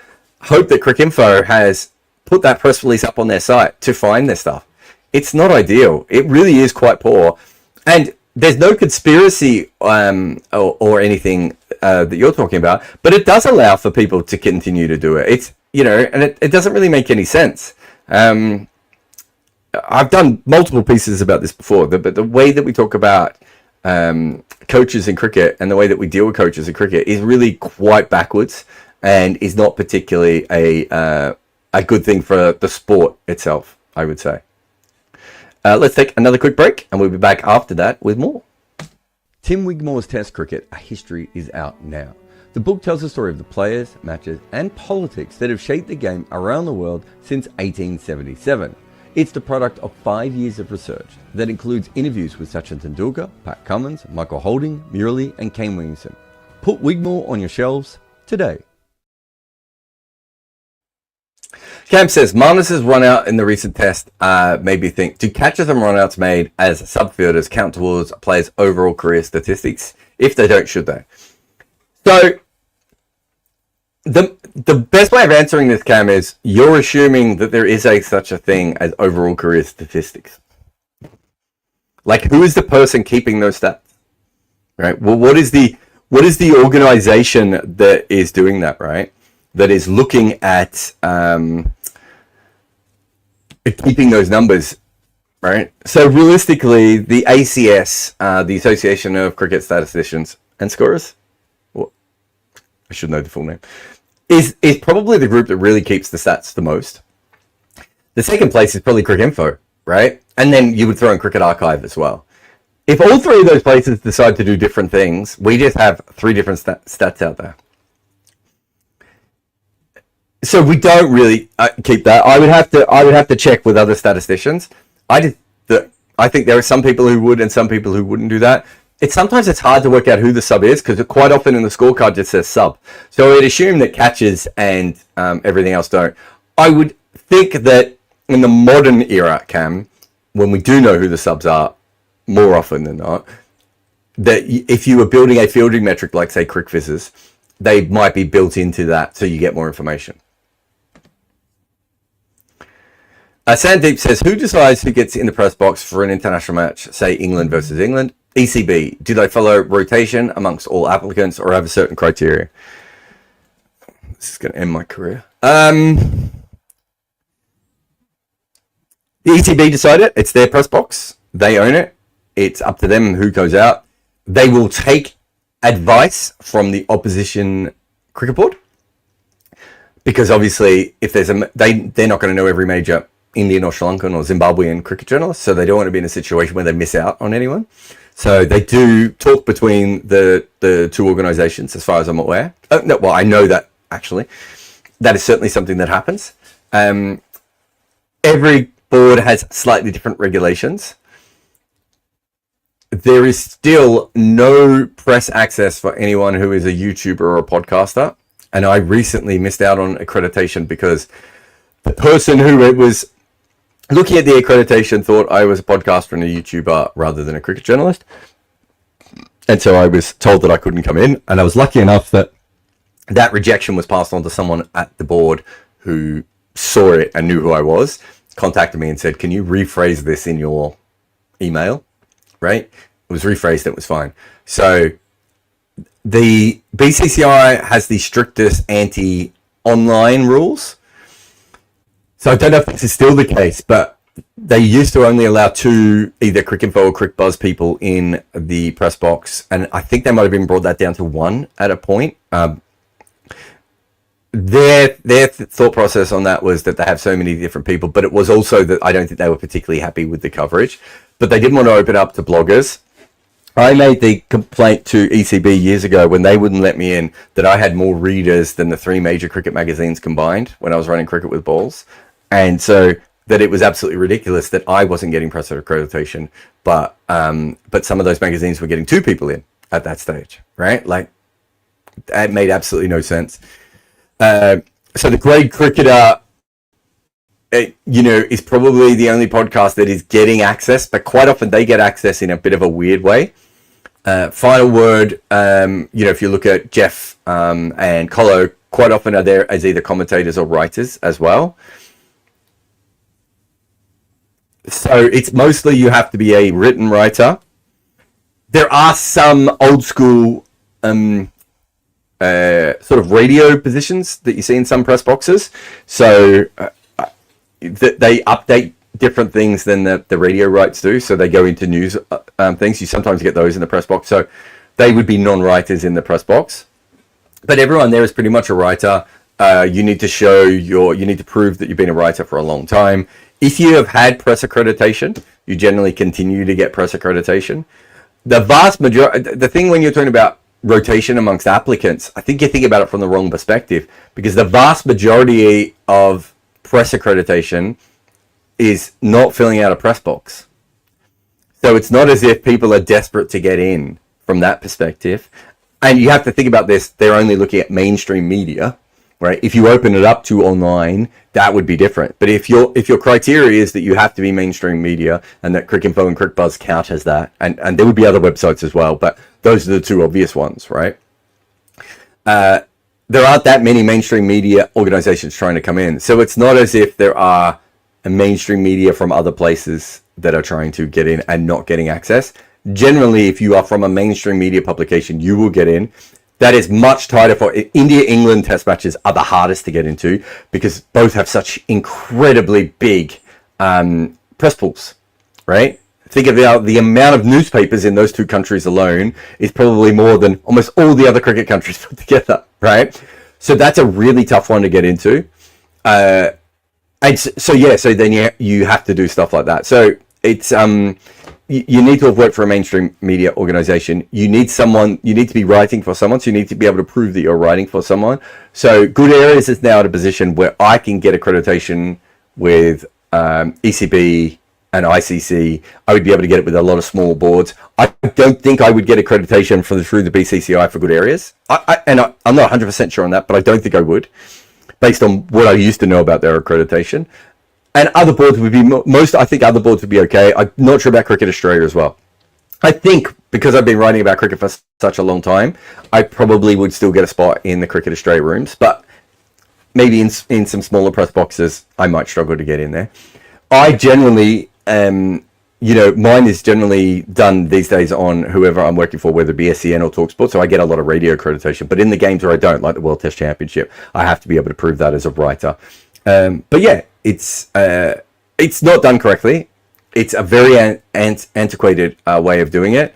hope that Cricinfo has put that press release up on their site to find their stuff. It's not ideal. It really is quite poor, and there's no conspiracy or anything that you're talking about, but it does allow for people to continue to do it. It's, and it doesn't really make any sense. I've done multiple pieces about this before, but the way that we talk about coaches in cricket and the way that we deal with coaches in cricket is really quite backwards and is not particularly a good thing for the sport itself, I would say. Let's take another quick break, and we'll be back after that with more. Tim Wigmore's Test Cricket, A History, is out now. The book tells the story of the players, matches, and politics that have shaped the game around the world since 1877. It's the product of 5 years of research that includes interviews with Sachin Tendulkar, Pat Cummins, Michael Holding, Murali, and Kane Williamson. Put Wigmore on your shelves today. Cam says, Marnus's run out in the recent test made me think, do catches and runouts made as subfielders count towards a player's overall career statistics? If they don't, should they? So, the best way of answering this, Cam, is you're assuming that there is such a thing as overall career statistics. Like, who is the person keeping those stats? Right? Well, what is the organization that is doing that, right? That is looking at keeping those numbers, right? So realistically, the ACS, the Association of Cricket Statisticians and Scorers, well, I should know the full name, is probably the group that really keeps the stats the most. The second place is probably Cricinfo, right? And then you would throw in Cricket Archive as well. If all three of those places decide to do different things, we just have three different stats out there. So we don't really keep that. I would have to check with other statisticians. I think there are some people who would and some people who wouldn't do that. Sometimes it's hard to work out who the sub is because quite often in the scorecard just says sub. So I'd assume that catches and everything else don't. I would think that in the modern era, Cam, when we do know who the subs are more often than not, that if you were building a fielding metric like, say, CricVizzes, they might be built into that so you get more information. Sandeep says, who decides who gets in the press box for an international match, say England versus England? ECB. Do they follow rotation amongst all applicants or have a certain criteria? This is going to end my career. The ECB decide it. It's their press box. They own it. It's up to them who goes out. They will take advice from the opposition cricket board because obviously if there's they're not going to know every major Indian or Sri Lankan or Zimbabwean cricket journalist, so they don't want to be in a situation where they miss out on anyone. So they do talk between the two organizations, as far as I'm aware. No, well, I know that, actually. That is certainly something that happens. Every board has slightly different regulations. There is still no press access for anyone who is a YouTuber or a podcaster. And I recently missed out on accreditation because the person who was looking at the accreditation thought I was a podcaster and a YouTuber rather than a cricket journalist. And so I was told that I couldn't come in. And I was lucky enough that that rejection was passed on to someone at the board who saw it and knew who I was, contacted me and said, can you rephrase this in your email? Right? It was rephrased. It was fine. So the BCCI has the strictest anti-online rules. So I don't know if this is still the case, but they used to only allow 2 either Cricinfo or CricBuzz people in the press box, and I think they might have even brought that down to 1 at a point. Their thought process on that was that they have so many different people, but it was also that I don't think they were particularly happy with the coverage, but they didn't want to open up to bloggers. I made the complaint to ECB years ago when they wouldn't let me in that I had more readers than the 3 major cricket magazines combined when I was running Cricket with Balls. And so that it was absolutely ridiculous that I wasn't getting press accreditation, but some of those magazines were getting 2 people in at that stage, right? Like, that made absolutely no sense. So the Grade Cricketer, is probably the only podcast that is getting access, but quite often they get access in a bit of a weird way. Final Word, if you look at Jeff and Colo, quite often are there as either commentators or writers as well. So it's mostly you have to be a written writer. There are some old school sort of radio positions that you see in some press boxes. So they update different things than the radio rights do. So they go into news things. You sometimes get those in the press box. So they would be non-writers in the press box. But everyone there is pretty much a writer. You need to prove that you've been a writer for a long time. If you have had press accreditation, you generally continue to get press accreditation. The vast majority, the thing when you're talking about rotation amongst applicants, I think you think about it from the wrong perspective, because the vast majority of press accreditation is not filling out a press box. So it's not as if people are desperate to get in from that perspective. And you have to think about this, they're only looking at mainstream media, right? If you open it up to online, that would be different. But if your criteria is that you have to be mainstream media and that Cricinfo and CricBuzz count as that, and there would be other websites as well, but those are the two obvious ones, right? There aren't that many mainstream media organizations trying to come in. So it's not as if there are a mainstream media from other places that are trying to get in and not getting access. Generally, if you are from a mainstream media publication, you will get in. That is much tighter for India-England test matches are the hardest to get into because both have such incredibly big press pools, right? Think of the amount of newspapers in those two countries alone is probably more than almost all the other cricket countries put together, right? So that's a really tough one to get into. And so then you have to do stuff like that. So it's you need to have worked for a mainstream media organization. You need to be writing for someone, so you need to be able to prove that you're writing for someone. So Good Areas is now at a position where I can get accreditation with ECB and ICC. I would be able to get it with a lot of small boards. I don't think I would get accreditation through the BCCI for Good Areas. I'm not 100% sure on that, but I don't think I would, based on what I used to know about their accreditation. And other boards would be I think other boards would be okay. I'm not sure about Cricket Australia as well. I think because I've been writing about cricket for such a long time, I probably would still get a spot in the Cricket Australia rooms, but maybe in some smaller press boxes, I might struggle to get in there. I generally, mine is generally done these days on whoever I'm working for, whether it be SEN or TalkSport, so I get a lot of radio accreditation. But in the games where I don't, like the World Test Championship, I have to be able to prove that as a writer. But yeah, it's not done correctly. It's a very antiquated way of doing it.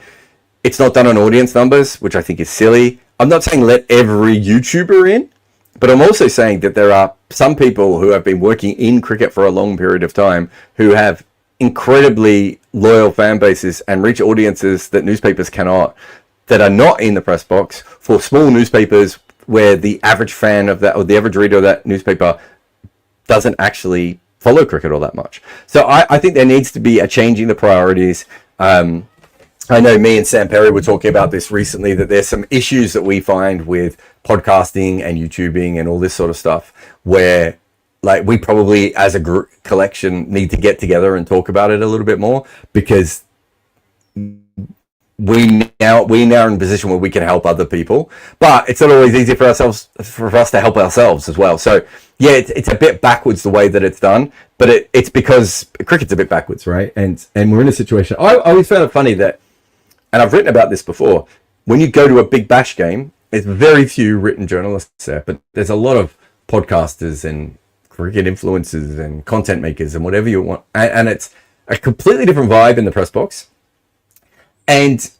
It's not done on audience numbers, which I think is silly. I'm not saying let every YouTuber in, but I'm also saying that there are some people who have been working in cricket for a long period of time who have incredibly loyal fan bases and reach audiences that newspapers cannot, that are not in the press box for small newspapers where the average fan of that or the average reader of that newspaper doesn't actually follow cricket all that much. So I think there needs to be a changing the priorities. I know me and Sam Perry were talking about this recently, that there's some issues that we find with podcasting and YouTubing and all this sort of stuff where like we probably as a group collection need to get together and talk about it a little bit more, because we now are in a position where we can help other people, but it's not always easy for us to help ourselves as well. So yeah, it's a bit backwards the way that it's done, but it's because cricket's a bit backwards, right? And we're in a situation. I always found it funny that, and I've written about this before, when you go to a Big Bash game, there's very few written journalists there, but there's a lot of podcasters and cricket influencers and content makers and whatever you want, and it's a completely different vibe in the press box. And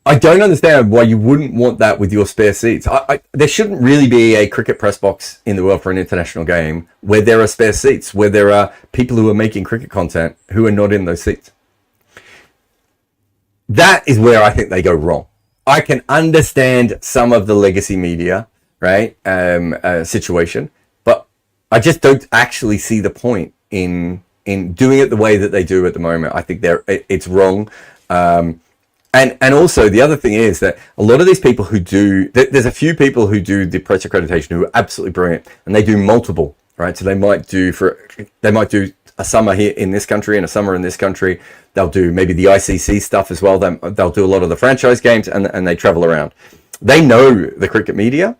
I don't understand why you wouldn't want that with your spare seats. There shouldn't really be a cricket press box in the world for an international game where there are spare seats, where there are people who are making cricket content who are not in those seats. That is where I think they go wrong. I can understand some of the legacy media, right, situation, but I just don't actually see the point in doing it the way that they do at the moment. I think it's wrong. And also the other thing is that a lot of these people who do, there's a few people who do the press accreditation who are absolutely brilliant, and they do multiple, right? So they might do a summer here in this country and a summer in this country. They'll do maybe the ICC stuff as well. They'll do a lot of the franchise games, and they travel around. They know the cricket media,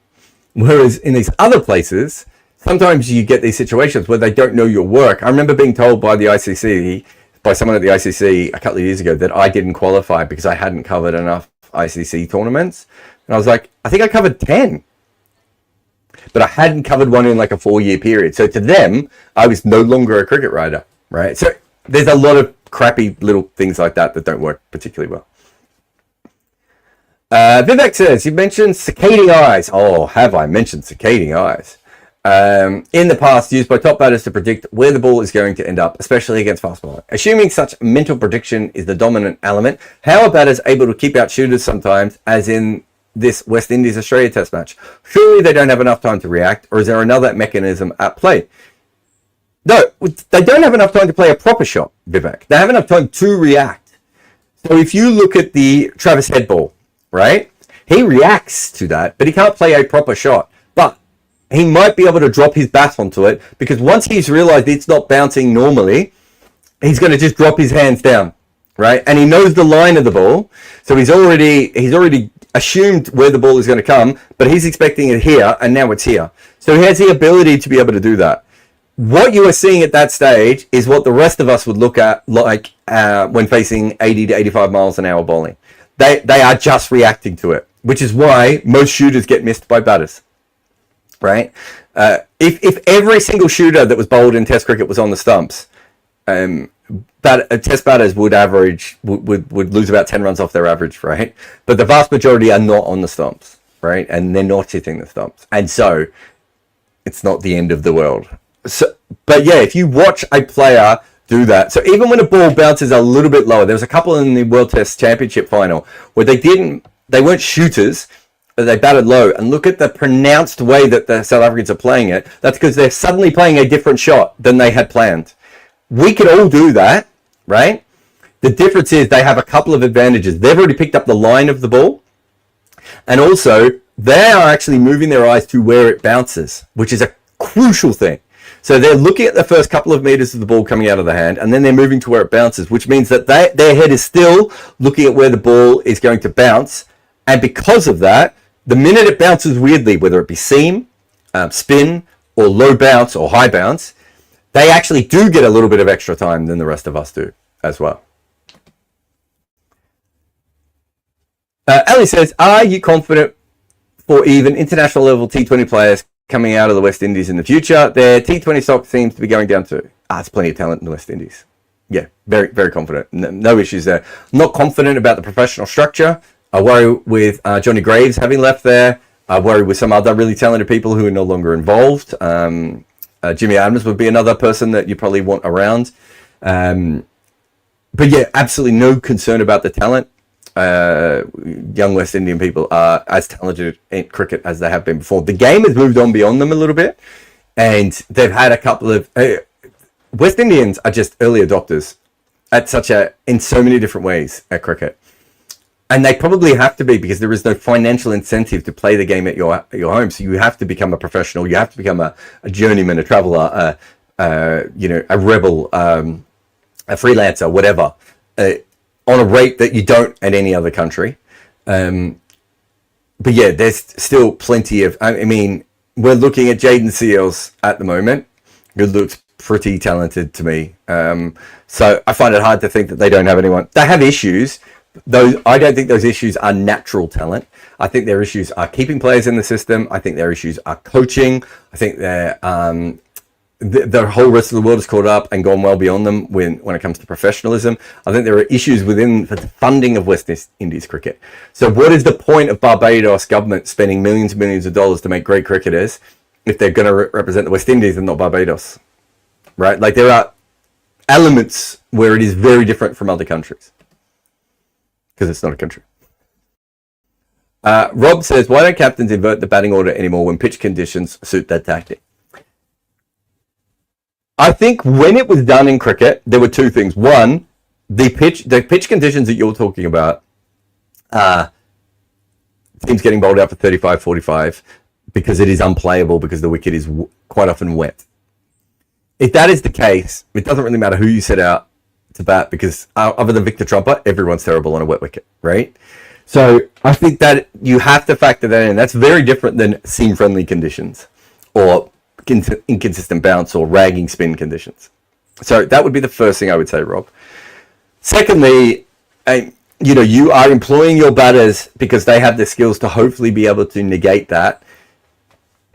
whereas in these other places, sometimes you get these situations where they don't know your work. I remember being told by the ICC, by someone at the ICC a couple of years ago, that I didn't qualify because I hadn't covered enough ICC tournaments. And I was like, I think I covered 10. But I hadn't covered one in like a 4-year period. So to them, I was no longer a cricket writer, right? So there's a lot of crappy little things like that that don't work particularly well. Vivek says, you mentioned saccading eyes. Oh, have I mentioned saccading eyes? In the past, used by top batters to predict where the ball is going to end up, especially against fast bowling. Assuming such mental prediction is the dominant element, how are batters able to keep out shooters sometimes, as in this West Indies-Australia test match? Surely they don't have enough time to react, or is there another mechanism at play? No, they don't have enough time to play a proper shot, Vivek. They have enough time to react. So if you look at the Travis Head ball, right? He reacts to that, but he can't play a proper shot. But he might be able to drop his bat onto it, because once he's realized it's not bouncing normally, he's going to just drop his hands down, right? And he knows the line of the ball, so he's already assumed where the ball is going to come, but he's expecting it here, and now it's here. So he has the ability to be able to do that. What you are seeing at that stage is what the rest of us would look at like when facing 80 to 85 miles an hour bowling. They are just reacting to it, which is why most shooters get missed by batters. Right? If every single shooter that was bowled in Test cricket was on the stumps, Test batters would lose about 10 runs off their average, right? But the vast majority are not on the stumps, right? And they're not hitting the stumps, and so it's not the end of the world. So, but yeah, if you watch a player do that, so even when a ball bounces a little bit lower, there was a couple in the World Test Championship final where they weren't shooters. They batted low, and look at the pronounced way that the South Africans are playing it. That's because they're suddenly playing a different shot than they had planned. We could all do that, right? The difference is they have a couple of advantages. They've already picked up the line of the ball, and also they are actually moving their eyes to where it bounces, which is a crucial thing. So they're looking at the first couple of meters of the ball coming out of the hand, and then they're moving to where it bounces, which means that their head is still looking at where the ball is going to bounce. And because of that, the minute it bounces weirdly, whether it be seam, spin, or low bounce or high bounce, they actually do get a little bit of extra time than the rest of us do as well. Ali says, are you confident for even international level T20 players coming out of the West Indies in the future? Their T20 stock seems to be going down too. There's plenty of talent in the West Indies. Yeah, very, very confident. No issues there. Not confident about the professional structure. I worry with Johnny Graves having left there. I worry with some other really talented people who are no longer involved. Jimmy Adams would be another person that you probably want around. But yeah, absolutely no concern about the talent. Young West Indian people are as talented in cricket as they have been before. The game has moved on beyond them a little bit, and they've had a couple of West Indians are just early adopters in so many different ways at cricket. And they probably have to be, because there is no financial incentive to play the game at your home. So you have to become a professional. You have to become a journeyman, a traveler, a rebel, a freelancer, whatever, on a rate that you don't at any other country. But yeah, there's still plenty of. I mean, we're looking at Jaden Seals at the moment, who looks pretty talented to me. So I find it hard to think that they don't have anyone. They have issues. I don't think those issues are natural talent. I think their issues are keeping players in the system. I think their issues are coaching. I think the whole rest of the world has caught up and gone well beyond them when it comes to professionalism. I think there are issues within the funding of West Indies cricket. So what is the point of Barbados government spending millions and millions of dollars to make great cricketers if they're going to represent the West Indies and not Barbados? Right? Like, there are elements where it is very different from other countries, because it's not a country. Rob says, why don't captains invert the batting order anymore when pitch conditions suit their tactic? I think when it was done in cricket, there were two things. One, the pitch conditions that you're talking about teams getting bowled out for 35, 45 because it is unplayable because the wicket is quite often wet. If that is the case, it doesn't really matter who you set out to bat because other than Victor Trumper, everyone's terrible on a wet wicket, right? So I think that you have to factor that in. That's very different than seam-friendly conditions or inconsistent bounce or ragging spin conditions. So that would be the first thing I would say, Rob. Secondly, you are employing your batters because they have the skills to hopefully be able to negate that.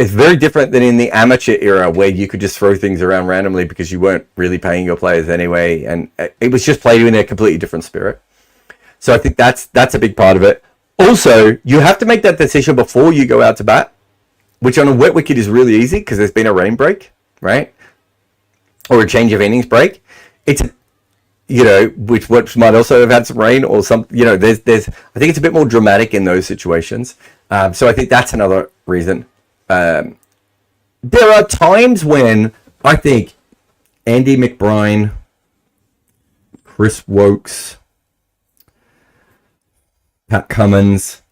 It's very different than in the amateur era where you could just throw things around randomly because you weren't really paying your players anyway, and it was just played in a completely different spirit. So I think that's a big part of it. Also, you have to make that decision before you go out to bat, which on a wet wicket is really easy because there's been a rain break, right? Or a change of innings break. It's which might also have had some rain or some, there's I think it's a bit more dramatic in those situations. So I think that's another reason. There are times when I think Andy McBride, Chris Wokes, Pat Cummins,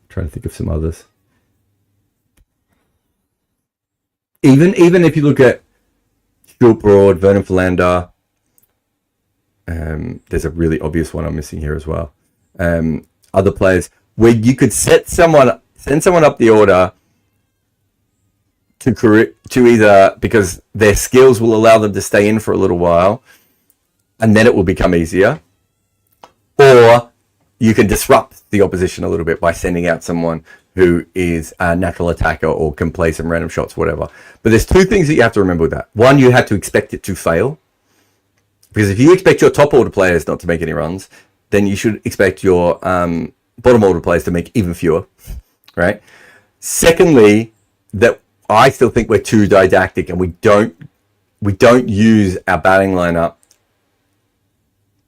trying to think of some others. Even if you look at Stuart Broad, Vernon Philander, there's a really obvious one I'm missing here as well. Other players where you could send someone up the order to either because their skills will allow them to stay in for a little while, and then it will become easier, or you can disrupt the opposition a little bit by sending out someone who is a natural attacker or can play some random shots, whatever. But there's two things that you have to remember with that. One, you have to expect it to fail. Because if you expect your top order players not to make any runs, then you should expect your bottom order players to make even fewer, right? Secondly, that I still think we're too didactic and we don't use our batting lineup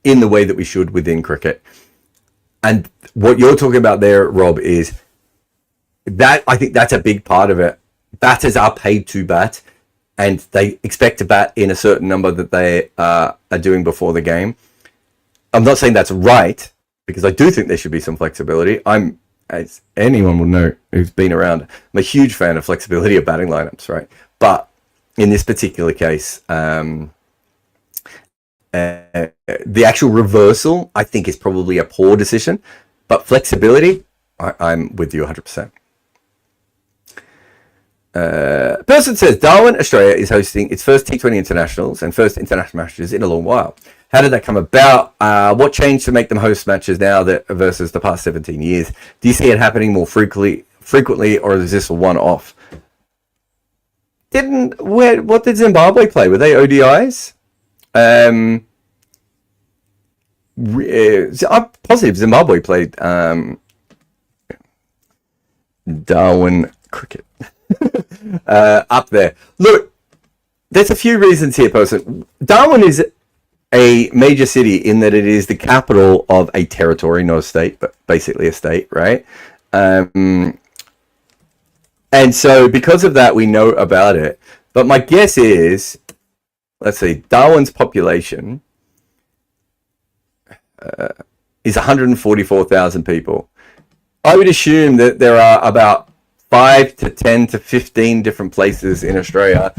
in the way that we should within cricket. And what you're talking about there, Rob, is that I think that's a big part of it. Batters are paid to bat, and they expect to bat in a certain number that they are doing before the game. I'm not saying that's right, because I do think there should be some flexibility. As anyone will know who's been around, I'm a huge fan of flexibility of batting lineups, right? But in this particular case, the actual reversal, I think, is probably a poor decision. But flexibility, I'm with you 100%. Person says, Darwin, Australia is hosting its first T20 internationals and first international matches in a long while. How did that come about? What changed to make them host matches now versus the past 17 years? Do you see it happening more frequently, or is this a one-off? What did Zimbabwe play? Were they ODIs? I'm positive Zimbabwe played Darwin cricket. Up there. Look, there's a few reasons here, person. Darwin is a major city in that it is the capital of a territory, not a state, but basically a state, right? And so because of that, we know about it. But my guess is, let's see, Darwin's population is 144,000 people. I would assume that there are about 5 to 10 to 15 different places in Australia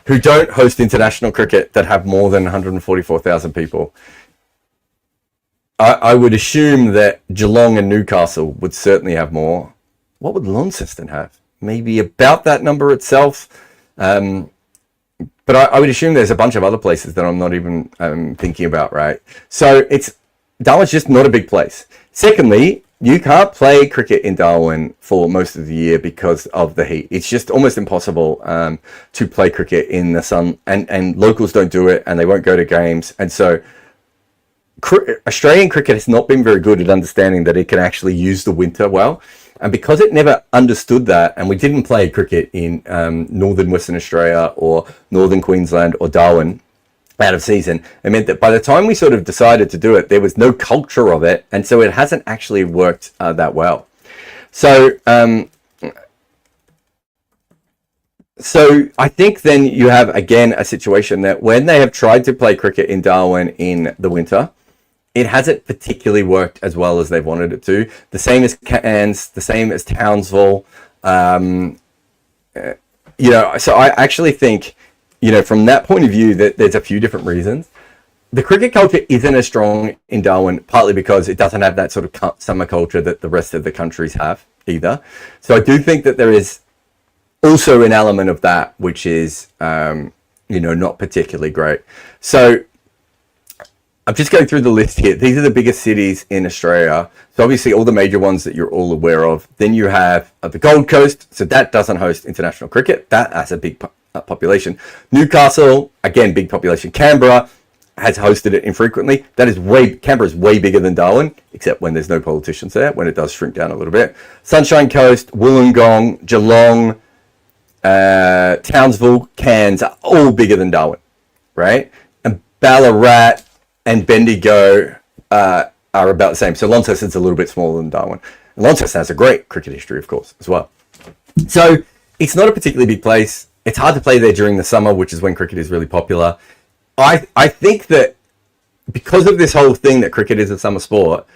who don't host international cricket that have more than 144,000 people. I would assume that Geelong and Newcastle would certainly have more. What would Launceston have? Maybe about that number itself. But I would assume there's a bunch of other places that I'm not even thinking about, right? So Darwin's just not a big place. Secondly, you can't play cricket in Darwin for most of the year because of the heat. It's just almost impossible to play cricket in the sun, and locals don't do it, and they won't go to games. And so Australian cricket has not been very good at understanding that it can actually use the winter well. And because it never understood that, and we didn't play cricket in northern Western Australia or northern Queensland or Darwin out of season, it meant that by the time we sort of decided to do it, there was no culture of it, and so it hasn't actually worked that well. So I think then you have again a situation that when they have tried to play cricket in Darwin in the winter, it hasn't particularly worked as well as they've wanted it to. The same as Cairns, the same as Townsville. So I actually think, from that point of view, that there's a few different reasons. The cricket culture isn't as strong in Darwin, partly because it doesn't have that sort of summer culture that the rest of the countries have either. So I do think that there is also an element of that, which is, not particularly great. So I'm just going through the list here. These are the biggest cities in Australia. So obviously all the major ones that you're all aware of. Then you have the Gold Coast. So that doesn't host international cricket. That has a big population. Newcastle, again, big population. Canberra has hosted it infrequently. Canberra's way bigger than Darwin, except when there's no politicians there, when it does shrink down a little bit. Sunshine Coast, Wollongong, Geelong, Townsville, Cairns are all bigger than Darwin, right? And Ballarat and Bendigo are about the same. So Launceston's a little bit smaller than Darwin. And Launceston has a great cricket history, of course, as well. So it's not a particularly big place. It's hard to play there during the summer, which is when cricket is really popular. I think that because of this whole thing that cricket is a summer sport,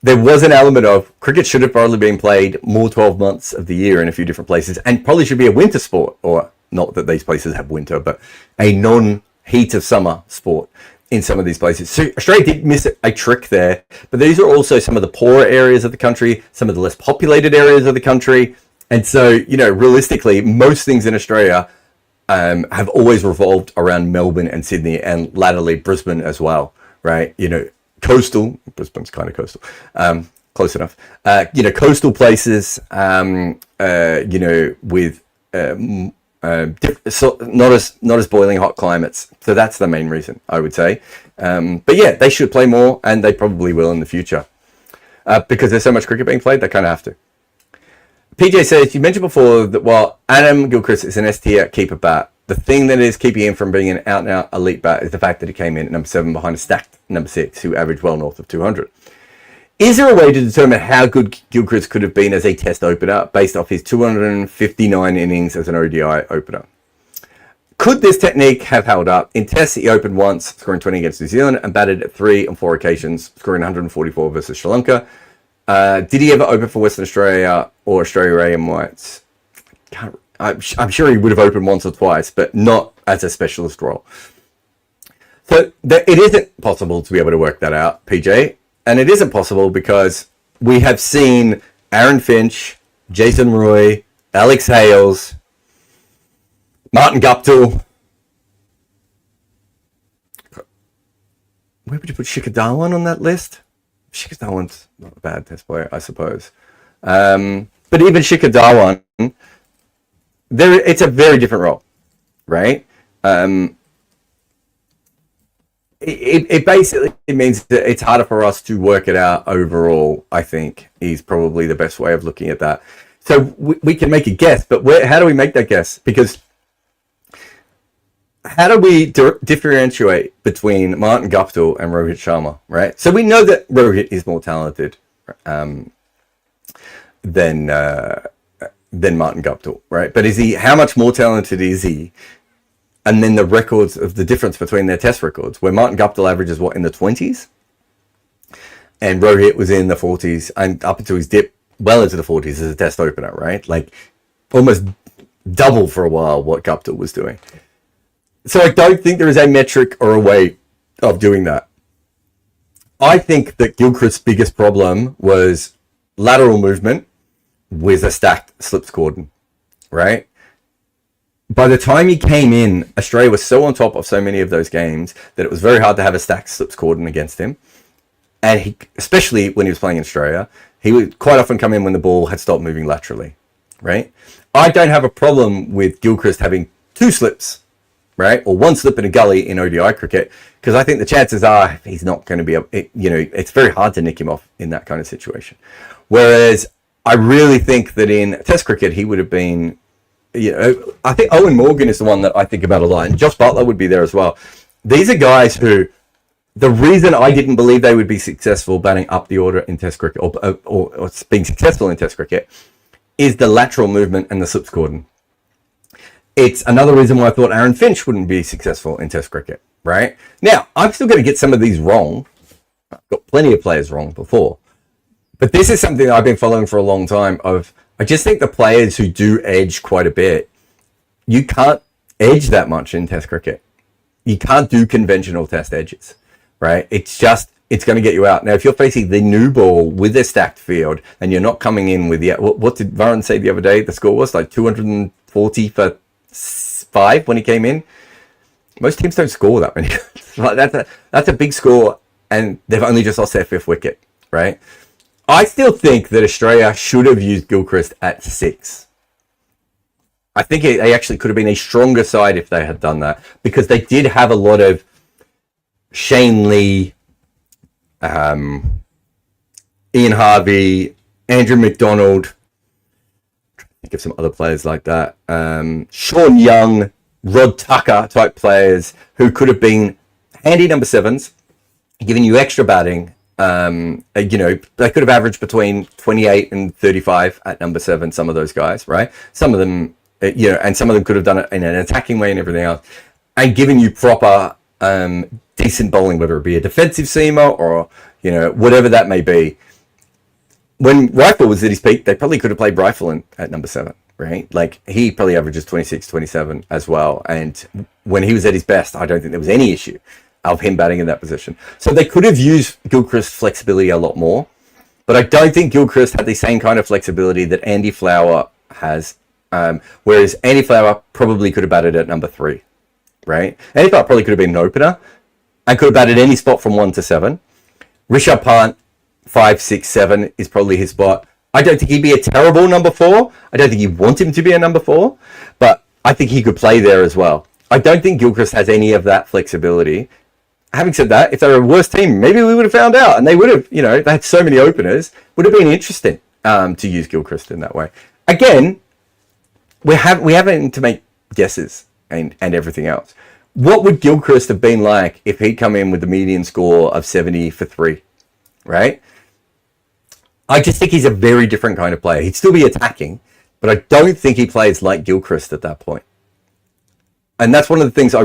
there was an element of cricket should have probably been played more 12 months of the year in a few different places, and probably should be a winter sport, or not that these places have winter, but a non-heat of summer sport in some of these places. So Australia did miss a trick there, but these are also some of the poorer areas of the country, some of the less populated areas of the country. And so, realistically, most things in Australia have always revolved around Melbourne and Sydney, and latterly Brisbane as well, right? Coastal, Brisbane's kind of coastal, close enough. Coastal places, with not as boiling hot climates. So that's the main reason, I would say. But yeah, they should play more, and they probably will in the future. Because there's so much cricket being played, they kind of have to. PJ says, you mentioned before that while Adam Gilchrist is an S-tier keeper bat, the thing that is keeping him from being an out-and-out elite bat is the fact that he came in at number 7 behind a stacked number 6, who averaged well north of 200. Is there a way to determine how good Gilchrist could have been as a test opener based off his 259 innings as an ODI opener? Could this technique have held up? In tests, he opened once, scoring 20 against New Zealand, and batted at 3 on 4 occasions, scoring 144 versus Sri Lanka. Did he ever open for Western Australia or Australia and Whites? I'm sure he would have opened once or twice, but not as a specialist role. So it isn't possible to be able to work that out, PJ. And it isn't possible because we have seen Aaron Finch, Jason Roy, Alex Hales, Martin Guptill. Where would you put Shikhar Dhawan on that list? Shikhar Dhawan's not a bad test player, I suppose. But even Shikhar Dhawan, it's a very different role, right? It basically means that it's harder for us to work it out overall, I think, is probably the best way of looking at that. So we can make a guess, but how do we make that guess? Because how do we differentiate between Martin Guptill and Rohit Sharma, right? So we know that Rohit is more talented than Martin Guptill, right? But how much more talented is he? And then the records of the difference between their test records, where Martin Guptill averages in the 20s, and Rohit was in the 40s, and up until his dip well into the 40s as a test opener, right? Like almost double for a while what Guptill was doing. So I don't think there is a metric or a way of doing that. I think that Gilchrist's biggest problem was lateral movement with a stacked slips cordon, right? By the time he came in, Australia was so on top of so many of those games that it was very hard to have a stacked slips cordon against him. And especially when he was playing in Australia, he would quite often come in when the ball had stopped moving laterally, right? I don't have a problem with Gilchrist having 2 slips, right? Or 1 slip in a gully in ODI cricket, because I think the chances are he's not going to be it's very hard to nick him off in that kind of situation. Whereas I really think that in Test cricket, he would have been, I think Owen Morgan is the one that I think about a lot, and Josh Butler would be there as well. These are guys who, the reason I didn't believe they would be successful batting up the order in Test cricket, or being successful in Test cricket, is the lateral movement and the slips cordon. It's another reason why I thought Aaron Finch wouldn't be successful in Test cricket, right? Now, I'm still going to get some of these wrong, Got plenty of players wrong before. But this is something that I've been following for a long time. I just think the players who do edge quite a bit, you can't edge that much in Test cricket. You can't do conventional Test edges, right? It's going to get you out. Now, if you're facing the new ball with a stacked field and you're not coming in with the, what did Varun say the other day? The score was like 240 for 5 when he came in. Most teams don't score that many. That's a big score, and they've only just lost their 5th wicket, right? I still think that Australia should have used Gilchrist at 6. I think they actually could have been a stronger side if they had done that, because they did have a lot of Shane Lee, Ian Harvey, Andrew McDonald. Think of some other players like that. Sean Young, Rod Tucker type players who could have been handy number 7s, giving you extra batting. They could have averaged between 28 and 35 at number 7. Some of those guys, right? Some of them, and some of them could have done it in an attacking way and everything else, and giving you proper, decent bowling, whether it be a defensive seamer or whatever that may be. When Rifle was at his peak, they probably could have played Rifle at number 7, right? Like, he probably averages 26, 27 as well. And when he was at his best, I don't think there was any issue of him batting in that position. So they could have used Gilchrist's flexibility a lot more. But I don't think Gilchrist had the same kind of flexibility that Andy Flower has. Whereas Andy Flower probably could have batted at number 3, right? Andy Flower probably could have been an opener and could have batted any spot from 1 to 7. Rishabh Pant, 5, 6, 7 is probably his spot. I don't think he'd be a terrible number 4. I don't think you want him to be a number 4, but I think he could play there as well. I don't think Gilchrist has any of that flexibility. Having said that, if they were a worse team, maybe we would have found out, and they would have, they had so many openers, would have been interesting to use Gilchrist in that way. Again, we having to make guesses and everything else. What would Gilchrist have been like if he'd come in with the median score of 70 for 3, right? I just think he's a very different kind of player. He'd still be attacking, but I don't think he plays like Gilchrist at that point. And that's one of the things I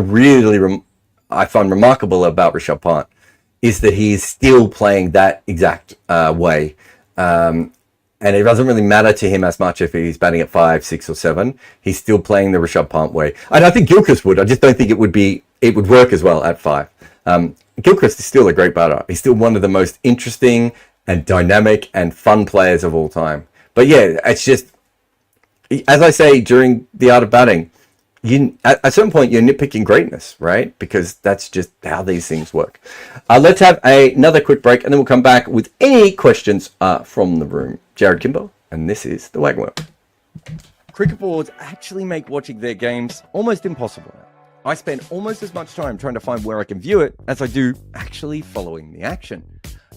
find remarkable about Rishabh Pant, is that he is still playing that exact way. And it doesn't really matter to him as much if he's batting at 5, 6 or 7. He's still playing the Rishabh Pant way. And I think Gilchrist would. I just don't think it would work as well at 5. Gilchrist is still a great batter. He's still one of the most interesting and dynamic and fun players of all time. But yeah, it's just, as I say during the art of batting, at some point you're nitpicking greatness, right? Because that's just how these things work. Let's have another quick break, and then we'll come back with any questions from the room. Jarrod Kimber, and this is the Wagon Wheel. Cricket boards actually make watching their games almost impossible. I spend almost as much time trying to find where I can view it as I do actually following the action.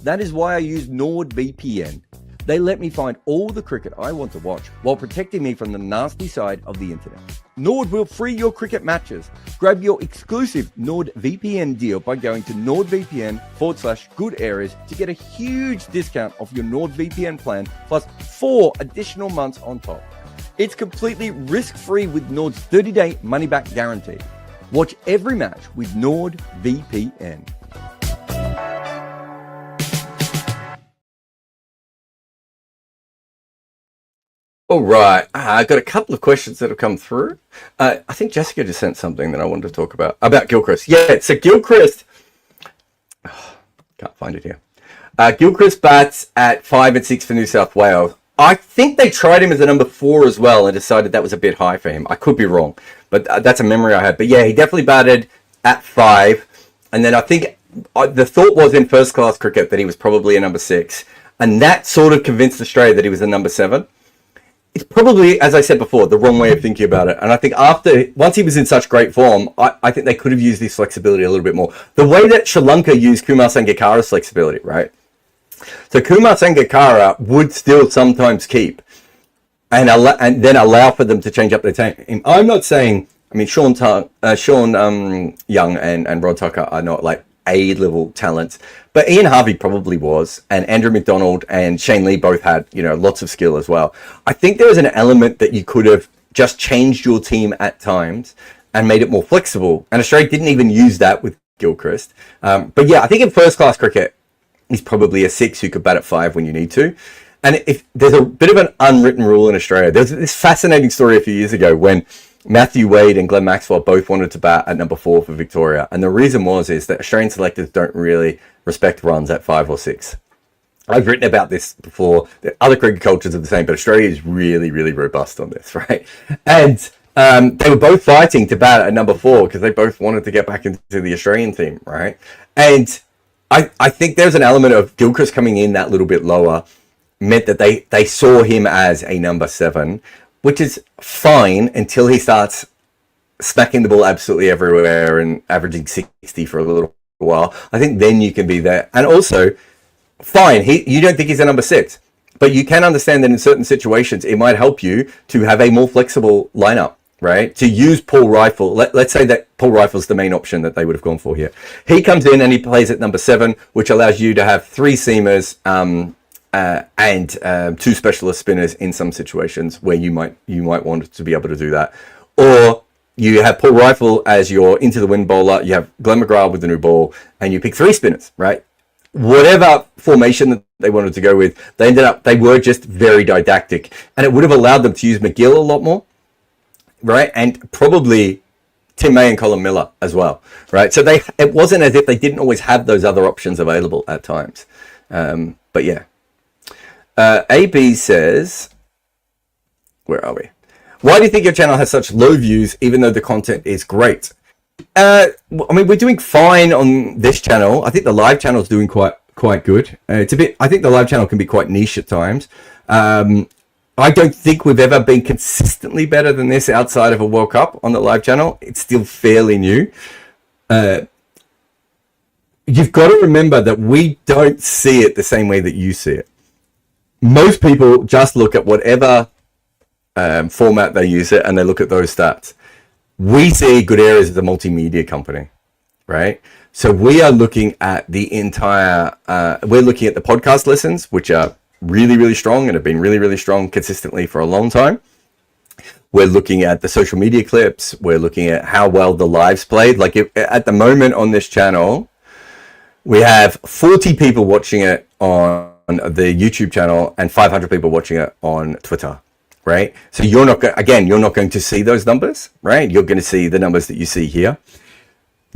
That is why I use NordVPN. They let me find all the cricket I want to watch while protecting me from the nasty side of the internet. Nord will free your cricket matches. Grab your exclusive NordVPN deal by going to nordvpn.com/good areas to get a huge discount off your NordVPN plan plus 4 additional months on top. It's completely risk-free with Nord's 30-day money-back guarantee. Watch every match with NordVPN. All right, I got a couple of questions that have come through. I think Jessica just sent something that I wanted to talk about Gilchrist. Yeah, so Gilchrist, can't find it here. Gilchrist bats at 5 and 6 for New South Wales. I think they tried him as a number 4 as well and decided that was a bit high for him. I could be wrong, but that's a memory I had. But yeah, he definitely batted at 5. And then I think the thought was in first class cricket that he was probably a number 6. And that sort of convinced Australia that he was a number 7. It's probably, as I said before, the wrong way of thinking about it. And I think once he was in such great form, I think they could have used his flexibility a little bit more. The way that Sri Lanka used Kumar Sangakkara's flexibility, right? So Kumar Sangakkara would still sometimes keep and then allow for them to change up their team. I'm not saying, Sean Young and Rod Tucker are not like A-level talents, but Ian Harvey probably was, and Andrew McDonald and Shane Lee both had, lots of skill as well. I think there was an element that you could have just changed your team at times and made it more flexible, and Australia didn't even use that with Gilchrist. But yeah, I think in first class cricket, he's probably a 6 who could bat at 5 when you need to. And if there's a bit of an unwritten rule in Australia, there's this fascinating story a few years ago when Matthew Wade and Glenn Maxwell both wanted to bat at number 4 for Victoria. And the reason is that Australian selectors don't really respect runs at 5 or 6. I've written about this before. Other cricket cultures are the same, but Australia is really, really robust on this, right? And they were both fighting to bat at number 4 because they both wanted to get back into the Australian team, right? And I think there's an element of Gilchrist coming in that little bit lower meant that they saw him as a number 7, which is fine until he starts smacking the ball absolutely everywhere and averaging 60 for a little while. I think then you can be there. And also, fine, you don't think he's a number 6, but you can understand that in certain situations it might help you to have a more flexible lineup, right? To use Paul Rifle. Let's say that Paul Rifle's the main option that they would have gone for here. He comes in and he plays at number 7, which allows you to have 3 seamers and 2 specialist spinners in some situations where you might want to be able to do that. Or you have Paul Rifle as your into the wind bowler, you have Glenn McGrath with the new ball, and you pick 3 spinners, right? Whatever formation that they wanted to go with, they were just very didactic, and it would have allowed them to use McGill a lot more, right? And probably Tim May and Colin Miller as well, right? So it wasn't as if they didn't always have those other options available at times. But yeah. AB says, where are we? Why do you think your channel has such low views even though the content is great? I mean, we're doing fine on this channel. I think the live channel is doing quite good. I think the live channel can be quite niche at times. I don't think we've ever been consistently better than this outside of a World Cup on the live channel. It's still fairly new. You've got to remember that we don't see it the same way that you see it. Most people just look at whatever format they use it and they look at those stats. We see Good Areas as a multimedia company, right? So we are looking at the entire, we're looking at the podcast listens, which are really, really strong and have been really, really strong consistently for a long time. We're looking at the social media clips. We're looking at how well the lives played. Like at the moment on this channel, we have 40 people watching it on the YouTube channel and 500 people watching it on Twitter, right? So you're not going to see those numbers, right? You're going to see the numbers that you see here.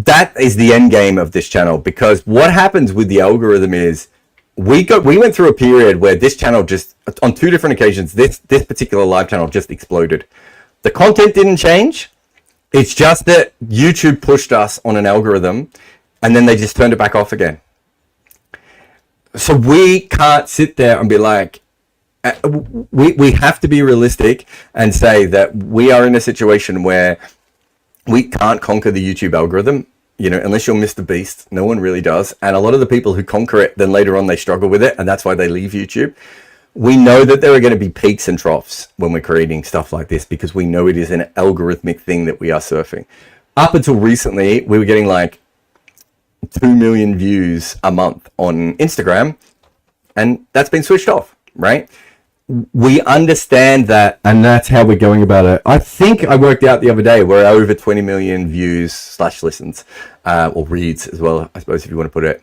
That is the end game of this channel, because what happens with the algorithm is we went through a period where this channel just, on 2 different occasions, this particular live channel just exploded. The content didn't change. It's just that YouTube pushed us on an algorithm and then they just turned it back off again. So we can't sit there and be like, we have to be realistic and say that we are in a situation where we can't conquer the YouTube algorithm, unless you're Mr. Beast. No one really does. And a lot of the people who conquer it, then later on they struggle with it, and that's why they leave YouTube. We know that there are going to be peaks and troughs when we're creating stuff like this, because we know it is an algorithmic thing that we are surfing. Up until recently, we were getting like 2 million views a month on Instagram, and that's been switched off, right? We understand that, and that's how we're going about it. I think I worked out the other day we're over 20 million views / listens, or reads as well, I suppose, if you want to put it,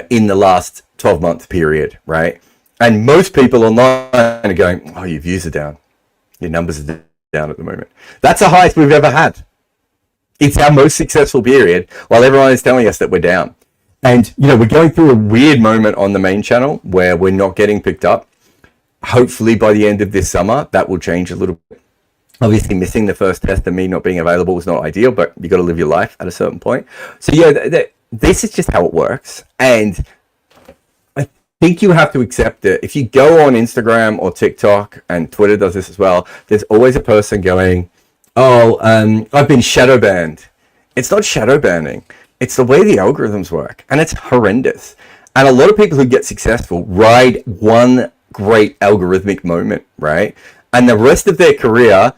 in the last 12-month period, right? And most people online are going, oh, your views are down. Your numbers are down at the moment. That's the highest we've ever had. It's our most successful period, while everyone is telling us that we're down. And, we're going through a weird moment on the main channel where we're not getting picked up. Hopefully by the end of this summer, that will change a little bit. Obviously, missing the first test and me not being available was not ideal, but you got to live your life at a certain point. So yeah, this is just how it works. And I think you have to accept it. If you go on Instagram or TikTok, and Twitter does this as well, there's always a person going, I've been shadow banned. It's not shadow banning. It's the way the algorithms work, and it's horrendous. And a lot of people who get successful ride one great algorithmic moment, right? And the rest of their career,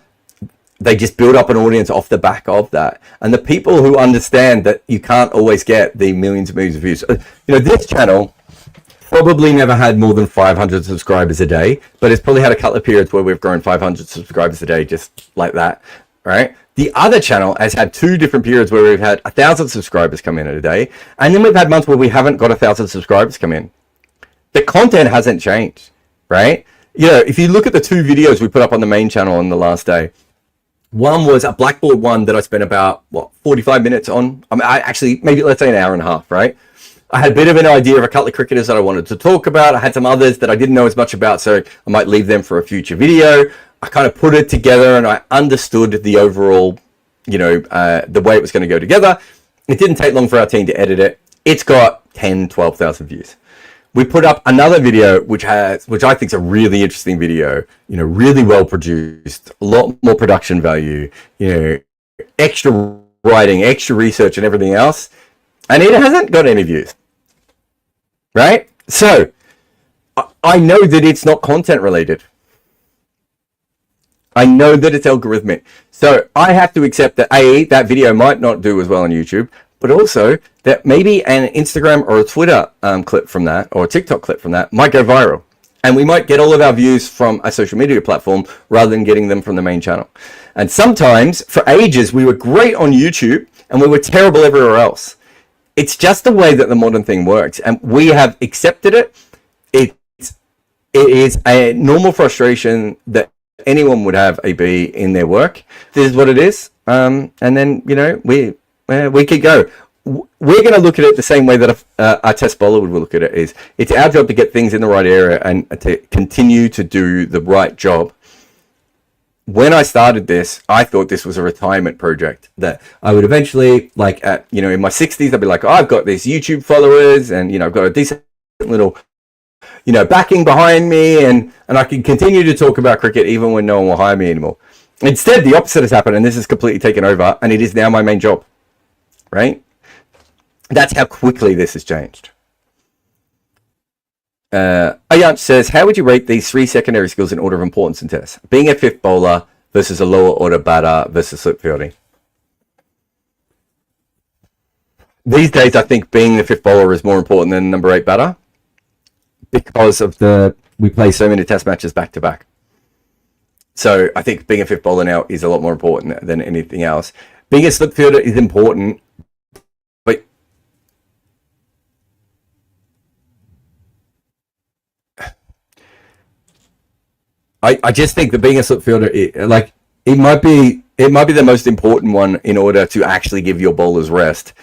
they just build up an audience off the back of that. And the people who understand that you can't always get the millions and millions of views. This channel probably never had more than 500 subscribers a day, but it's probably had a couple of periods where we've grown 500 subscribers a day, just like that, right? The other channel has had 2 different periods where we've had 1,000 subscribers come in a day, and then we've had months where we haven't got 1,000 subscribers come in. The content hasn't changed, right? You know, if you look at the 2 videos we put up on the main channel on the last day, one was a blackboard one that I spent about 45 minutes on. I mean, I actually, maybe let's say an hour and a half, right? I had a bit of an idea of a couple of cricketers that I wanted to talk about. I had some others that I didn't know as much about, so I might leave them for a future video. I kind of put it together and I understood the overall, you know, the way it was going to go together. It didn't take long for our team to edit it. It's got 10, 12,000 views. We put up another video which I think is a really interesting video, you know, really well produced, a lot more production value, you know, extra writing, extra research and everything else. And it hasn't got any views, right? So I know that it's not content related. I know that it's algorithmic. So I have to accept that that video might not do as well on YouTube, but also that maybe an Instagram or a Twitter clip from that, or a TikTok clip from that, might go viral. And we might get all of our views from a social media platform rather than getting them from the main channel. And sometimes, for ages, we were great on YouTube and we were terrible everywhere else. It's just the way that the modern thing works. And we have accepted it. It is a normal frustration that anyone would have in their work. This is what it is. And then, you know, we could go. We're going to look at it the same way that a test bowler would look at it. Is it's our job to get things in the right area and to continue to do the right job. When I started this, I thought this was a retirement project that I would eventually, like, you know, in my 60s, I'd be like, oh, I've got these YouTube followers and, you know, I've got a decent little, you know, backing behind me and I can continue to talk about cricket even when no one will hire me anymore. Instead, the opposite has happened and this has completely taken over and it is now my main job, right? That's how quickly this has changed. Ayant says, how would you rate these 3 secondary skills in order of importance in tests? Being a 5th bowler versus a lower order batter versus slip fielding. These days, I think being the 5th bowler is more important than number 8 batter because of we play so many test matches back to back. So I think being a 5th bowler now is a lot more important than anything else. Being a slip fielder is important, but I just think that being a slip fielder, it might be the most important one in order to actually give your bowlers rest.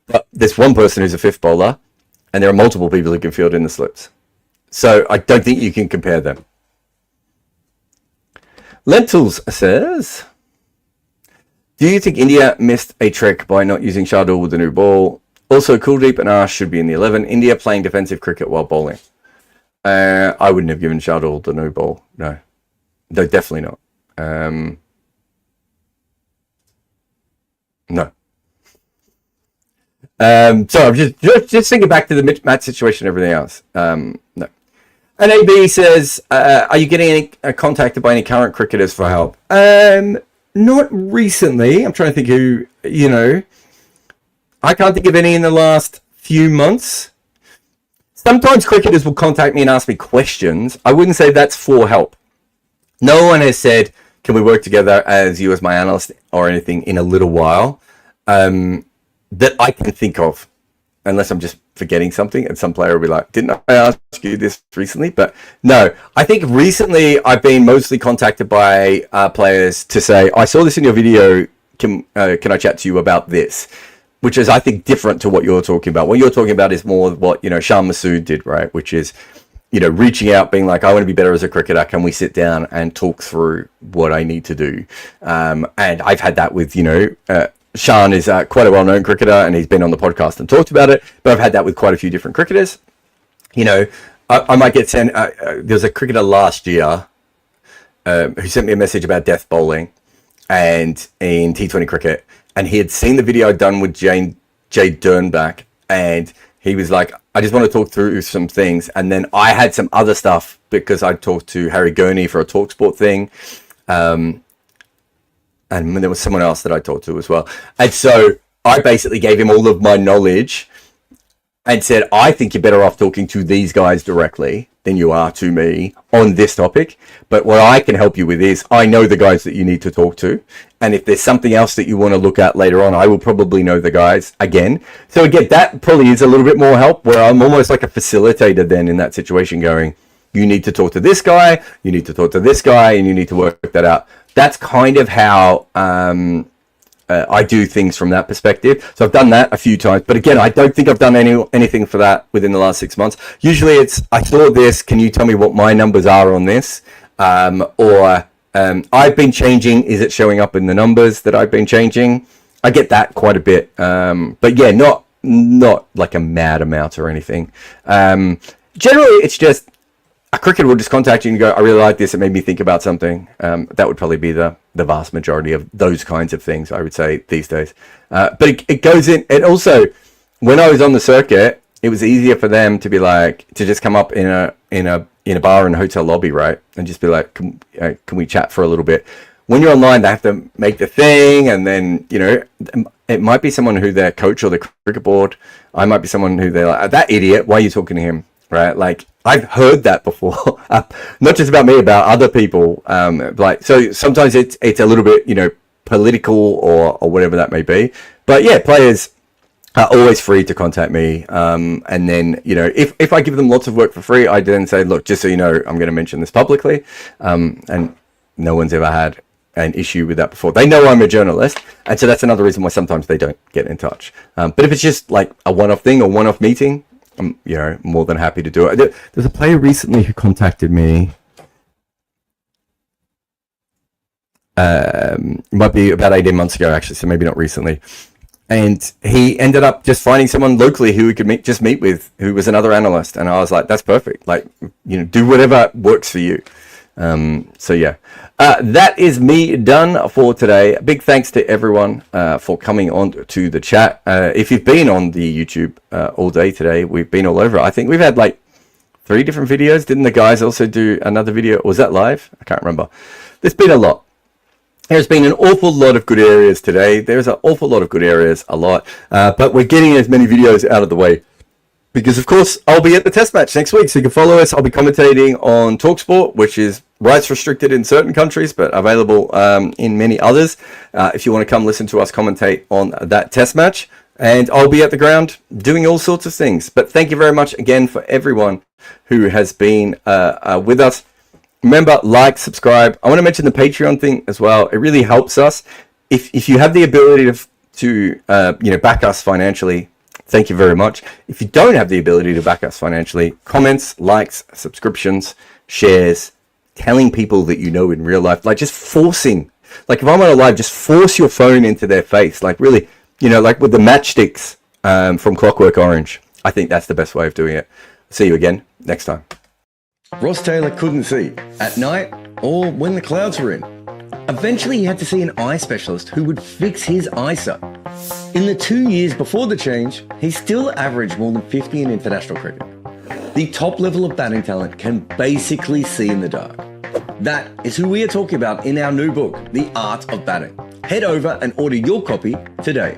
But there's one person who's a 5th bowler, and there are multiple people who can field in the slips. So I don't think you can compare them. Lentils says, do you think India missed a trick by not using Shardul with the new ball? Also, Kuldeep and Ash should be in the 11. India playing defensive cricket while bowling. I wouldn't have given Shardul the new ball. No, definitely not. No. So I'm just thinking back to the match situation and everything else. No. And AB says, are you getting contacted by any current cricketers for help? Not recently. I'm trying to think who, you know. I can't think of any in the last few months. Sometimes cricketers will contact me and ask me questions. I wouldn't say that's for help. No one has said, can we work together as you as my analyst or anything in a little while that I can think of, unless I'm just forgetting something and some player will be like, didn't I ask you this recently? But no, I think recently I've been mostly contacted by players to say, I saw this in your video, can I chat to you about this? Which is, I think, different to what you're talking about. What you're talking about is more what, you know, Shan Masood did, right? Which is, you know, reaching out, being like, I want to be better as a cricketer. Can we sit down and talk through what I need to do? And I've had that with, you know, Shan is quite a well-known cricketer and he's been on the podcast and talked about it. But I've had that with quite a few different cricketers. You know, I might get sent, there's a cricketer last year who sent me a message about death bowling and in T20 cricket. And he had seen the video I'd done with Jay Dernbach, and he was like, I just want to talk through some things. And then I had some other stuff because I talked to Harry Gurney for a TalkSport thing. And there was someone else that I talked to as well. And so I basically gave him all of my knowledge and said, I think you're better off talking to these guys directly than you are to me on this topic. But what I can help you with is I know the guys that you need to talk to. And if there's something else that you want to look at later on, I will probably know the guys again. So again, that probably is a little bit more help, where I'm almost like a facilitator then in that situation, going, you need to talk to this guy, you need to talk to this guy, and you need to work that out. That's kind of how I do things from that perspective. So I've done that a few times, but again, I don't think I've done anything for that within the last 6 months. Usually it's, I saw this, can you tell me what my numbers are on this? Or I've been changing, is it showing up in the numbers that I've been changing? I get that quite a bit. But yeah, not like a mad amount or anything. Generally, it's just a cricketer will just contact you and go, I really like this, it made me think about something. That would probably be the vast majority of those kinds of things, I would say, these days. But it goes in, and also, when I was on the circuit, it was easier for them to be like, to just come up in a bar and hotel lobby, right? And just be like, can we chat for a little bit? When you're online, they have to make the thing, and then, you know, it might be someone who their coach or the cricket board, I might be someone who they're like, that idiot, why are you talking to him? Right? Like, I've heard that before, not just about me, about other people. Like, so sometimes it's a little bit, you know, political or whatever that may be. But yeah, players are always free to contact me. And then, you know, if I give them lots of work for free, I then say, look, just so you know, I'm going to mention this publicly. And no one's ever had an issue with that before. They know I'm a journalist, and so that's another reason why sometimes they don't get in touch. But if it's just like a one-off thing or one-off meeting, I'm, you know, more than happy to do it. There's a player recently who contacted me. Might be about 18 months ago, actually, so maybe not recently. And he ended up just finding someone locally who he could meet with, who was another analyst. And I was like, that's perfect. Like, you know, do whatever works for you. So yeah, that is me done for today. Big thanks to everyone for coming on to the chat. If you've been on the YouTube all day today, we've been all over. I think we've had like 3 different videos. Didn't the guys also do another video? Or was that live? I can't remember. There's been a lot. There's been an awful lot of good areas today. There's an awful lot of good areas, a lot. But we're getting as many videos out of the way, because of course I'll be at the test match next week, so you can follow us. I'll be commentating on TalkSport, which is rights restricted in certain countries, but available in many others. If you want to come listen to us commentate on that test match, and I'll be at the ground doing all sorts of things. But thank you very much again for everyone who has been with us. Remember, like, subscribe. I want to mention the Patreon thing as well. It really helps us. If you have the ability to you know, back us financially, thank you very much. If you don't have the ability to back us financially, comments, likes, subscriptions, shares, telling people that you know in real life, like just forcing, like if I'm on a live, just force your phone into their face, like really, you know, like with the matchsticks from Clockwork Orange. I think that's the best way of doing it. See you again next time. Ross Taylor couldn't see at night or when the clouds were in. Eventually he had to see an eye specialist who would fix his eyesight. In the 2 years before the change, he still averaged more than 50 in international cricket. The top level of batting talent can basically see in the dark. That is who we are talking about in our new book, The Art of Batting. Head over and order your copy today.